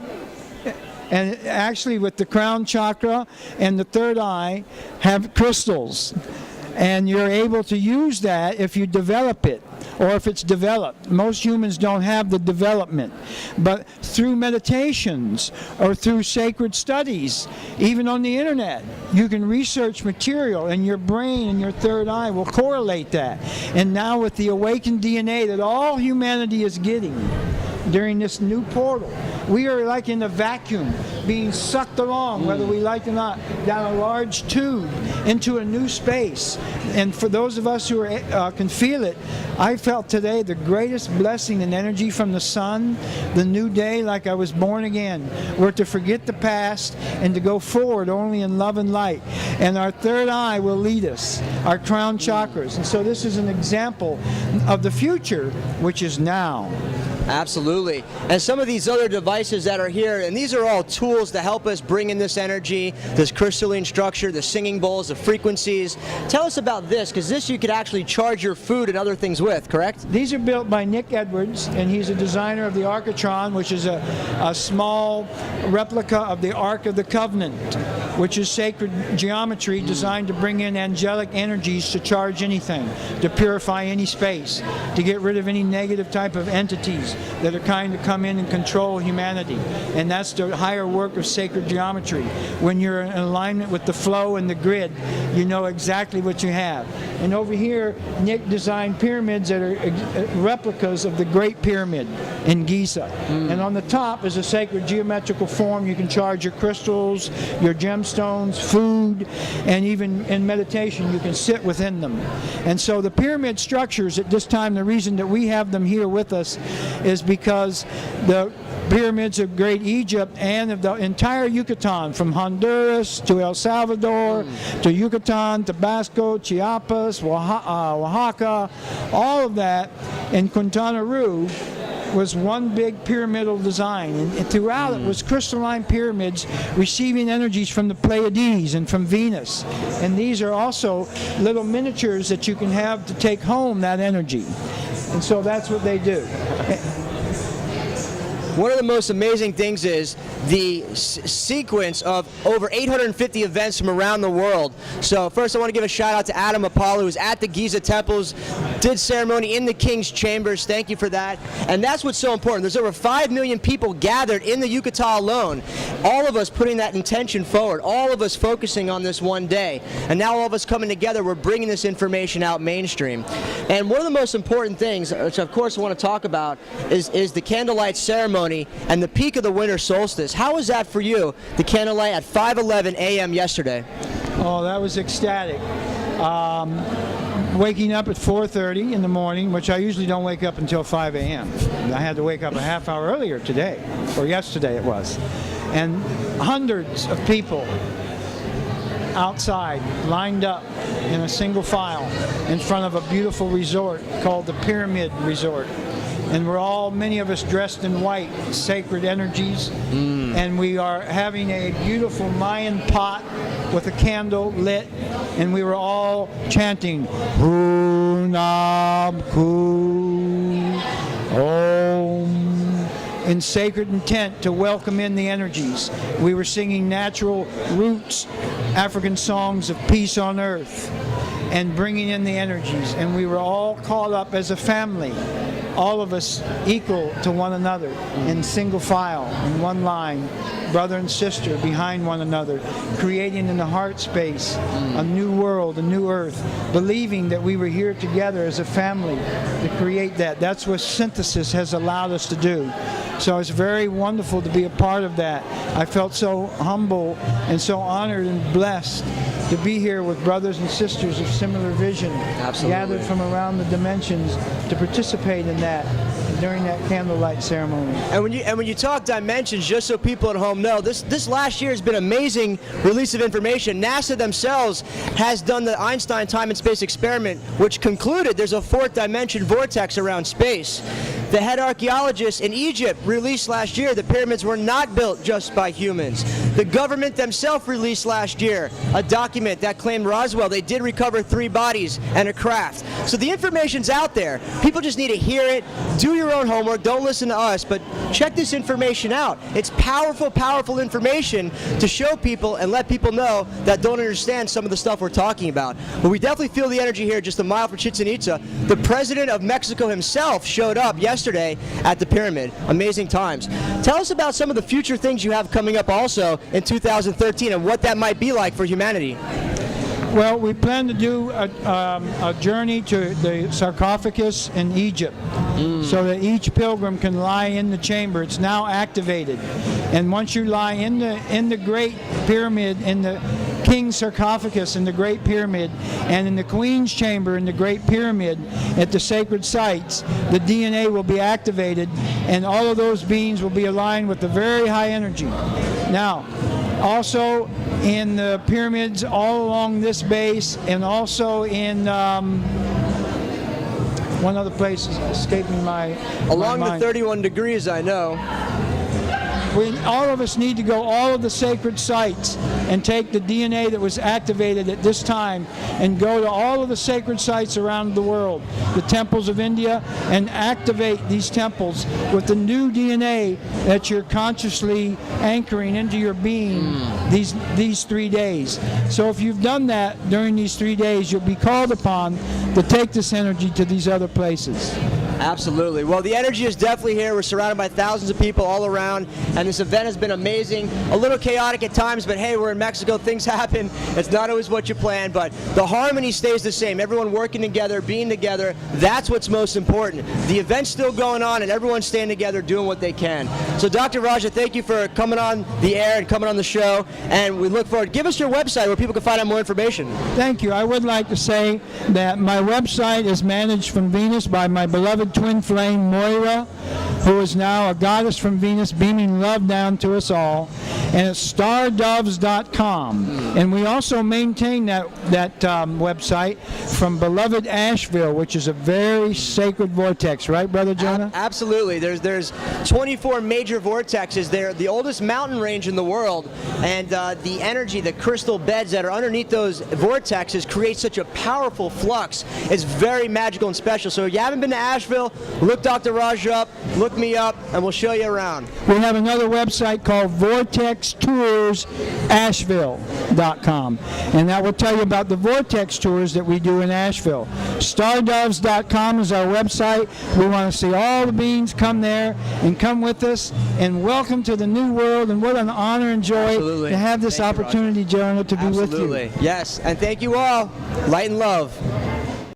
[SPEAKER 15] and actually with the crown chakra and the third eye have crystals. And you're able to use that if you develop it, or if it's developed. Most humans don't have the development. But through meditations or through sacred studies, even on the internet, you can research material and your brain and your third eye will correlate that. And now with the awakened DNA that all humanity is getting during this new portal, we are like in a vacuum being sucked along, whether we like it or not, down a large tube into a new space. And for those of us who can feel it, I felt today the greatest blessing and energy from the sun, the new day, like I was born again. We're to forget the past and to go forward only in love and light. And our third eye will lead us, our crown chakras. And so this is an example of the future, which is now.
[SPEAKER 12] Absolutely. And some of these other devices that are here, and these are all tools to help us bring in this energy, this crystalline structure, the singing bowls, the frequencies. Tell us about this, because this you could actually charge your food and other things with, correct?
[SPEAKER 15] These are built by Nick Edwards, and he's a designer of the Arcatron, which is a small replica of the Ark of the Covenant, which is sacred geometry designed to bring in angelic energies to charge anything, to purify any space, to get rid of any negative type of entities that are trying to come in and control humanity. And that's the higher work of sacred geometry. When you're in alignment with the flow and the grid, you know exactly what you have. And over here, Nick designed pyramids that are replicas of the Great Pyramid in Giza. And on the top is a sacred geometrical form. You can charge your crystals, your gemstones, food, and even in meditation you can sit within them. And so the pyramid structures at this time, the reason that we have them here with us is because the pyramids of Great Egypt and of the entire Yucatan, from Honduras to El Salvador to Yucatan, Tabasco, Chiapas, Oaxaca, all of that in Quintana Roo was one big pyramidal design, and throughout it was crystalline pyramids receiving energies from the Pleiades and from Venus. And these are also little miniatures that you can have to take home that energy. And so that's what they do.
[SPEAKER 12] One of the most amazing things is the sequence of over 850 events from around the world. So first I want to give a shout out to Adam Apollo, who's at the Giza temples, did ceremony in the King's Chambers. Thank you for that. And that's what's so important. There's over 5 million people gathered in the Yucatan alone. All of us putting that intention forward, all of us focusing on this one day. And now all of us coming together, we're bringing this information out mainstream. And one of the most important things, which of course I want to talk about, is the candlelight ceremony and the peak of the winter solstice. How was that for you, the candlelight at 5:11 a.m. yesterday?
[SPEAKER 15] Oh, that was ecstatic. Waking up at 4:30 in the morning, which I usually don't wake up until 5 a.m. I had to wake up a half hour earlier today, or yesterday it was. And hundreds of people outside, lined up in a single file in front of a beautiful resort called the Pyramid Resort. And we're all, many of us dressed in white, sacred energies. And we are having a beautiful Mayan pot with a candle lit. And we were all chanting, Hunab Ku Om. in sacred intent to welcome in the energies. We were singing natural roots, African songs of peace on earth, and bringing in the energies. And we were all caught up as a family, all of us equal to one another, in single file, in one line, brother and sister behind one another, creating in the heart space a new world, a new earth, believing that we were here together as a family to create that. That's what synthesis has allowed us to do. So it's very wonderful to be a part of that. I felt so humble and so honored and blessed to be here with brothers and sisters of similar vision, gathered from around the dimensions to participate in that during that candlelight ceremony.
[SPEAKER 12] And when you talk dimensions, just so people at home know, this last year has been amazing release of information. NASA themselves has done the Einstein time and space experiment, which concluded there's a fourth dimension vortex around space. The head archaeologists in Egypt released last year the pyramids were not built just by humans. The government themselves released last year a document that claimed Roswell. They did recover 3 bodies and a craft. So the information's out there. People just need to hear it. Do your own homework. Don't listen to us, but check this information out. It's powerful, powerful information to show people and let people know that don't understand some of the stuff we're talking about. But we definitely feel the energy here just a mile from Chichen Itza. The president of Mexico himself showed up yesterday at the pyramid. Amazing times. Tell us about some of the future things you have coming up also in 2013 and what that might be like for humanity.
[SPEAKER 15] Well, we plan to do a journey to the sarcophagus in Egypt, so that each pilgrim can lie in the chamber. It's now activated, and once you lie in the Great Pyramid, in the King's sarcophagus in the Great Pyramid, and in the Queen's chamber in the Great Pyramid, at the sacred sites, the DNA will be activated, and all of those beings will be aligned with the very high energy. Now, also in the pyramids all along this base, and also in one other place is escaping my
[SPEAKER 12] along
[SPEAKER 15] mind.
[SPEAKER 12] the 31 degrees, I know.
[SPEAKER 15] All of us need to go all of the sacred sites and take the DNA that was activated at this time and go to all of the sacred sites around the world, the temples of India, and activate these temples with the new DNA that you're consciously anchoring into your being these 3 days. So if you've done that during these 3 days, you'll be called upon to take this energy to these other places.
[SPEAKER 12] Absolutely. Well, the energy is definitely here. We're surrounded by thousands of people all around, and this event has been amazing. A little chaotic at times, but hey, we're in Mexico. Things happen. It's not always what you plan, but the harmony stays the same. Everyone working together, being together, that's what's most important. The event's still going on, and everyone's staying together, doing what they can. So, Dr. Raja, thank you for coming on the air and coming on the show, and we look forward. Give us your website where people can find out more information.
[SPEAKER 15] Thank you. I would like to say that my website is managed from Venus by my beloved twin flame Moira, who is now a goddess from Venus, beaming love down to us all, and it's stardoves.com. And we also maintain that website from beloved Asheville, which is a very sacred vortex, right, Brother Jonah?
[SPEAKER 12] Absolutely. There's 24 major vortexes. They're the oldest mountain range in the world, and the energy, the crystal beds that are underneath those vortexes create such a powerful flux. It's very magical and special. So if you haven't been to Asheville, look Dr. Raj up, look me up, and we'll show you around.
[SPEAKER 15] We have another website called vortextoursasheville.com, and that will tell you about the vortex tours that we do in Asheville. Stardoves.com is our website. We want to see all the beings come there and come with us, and welcome to the new world, and what an honor and joy to have this opportunity, Jonah, to be with you.
[SPEAKER 12] Yes, and thank you all. Light and love.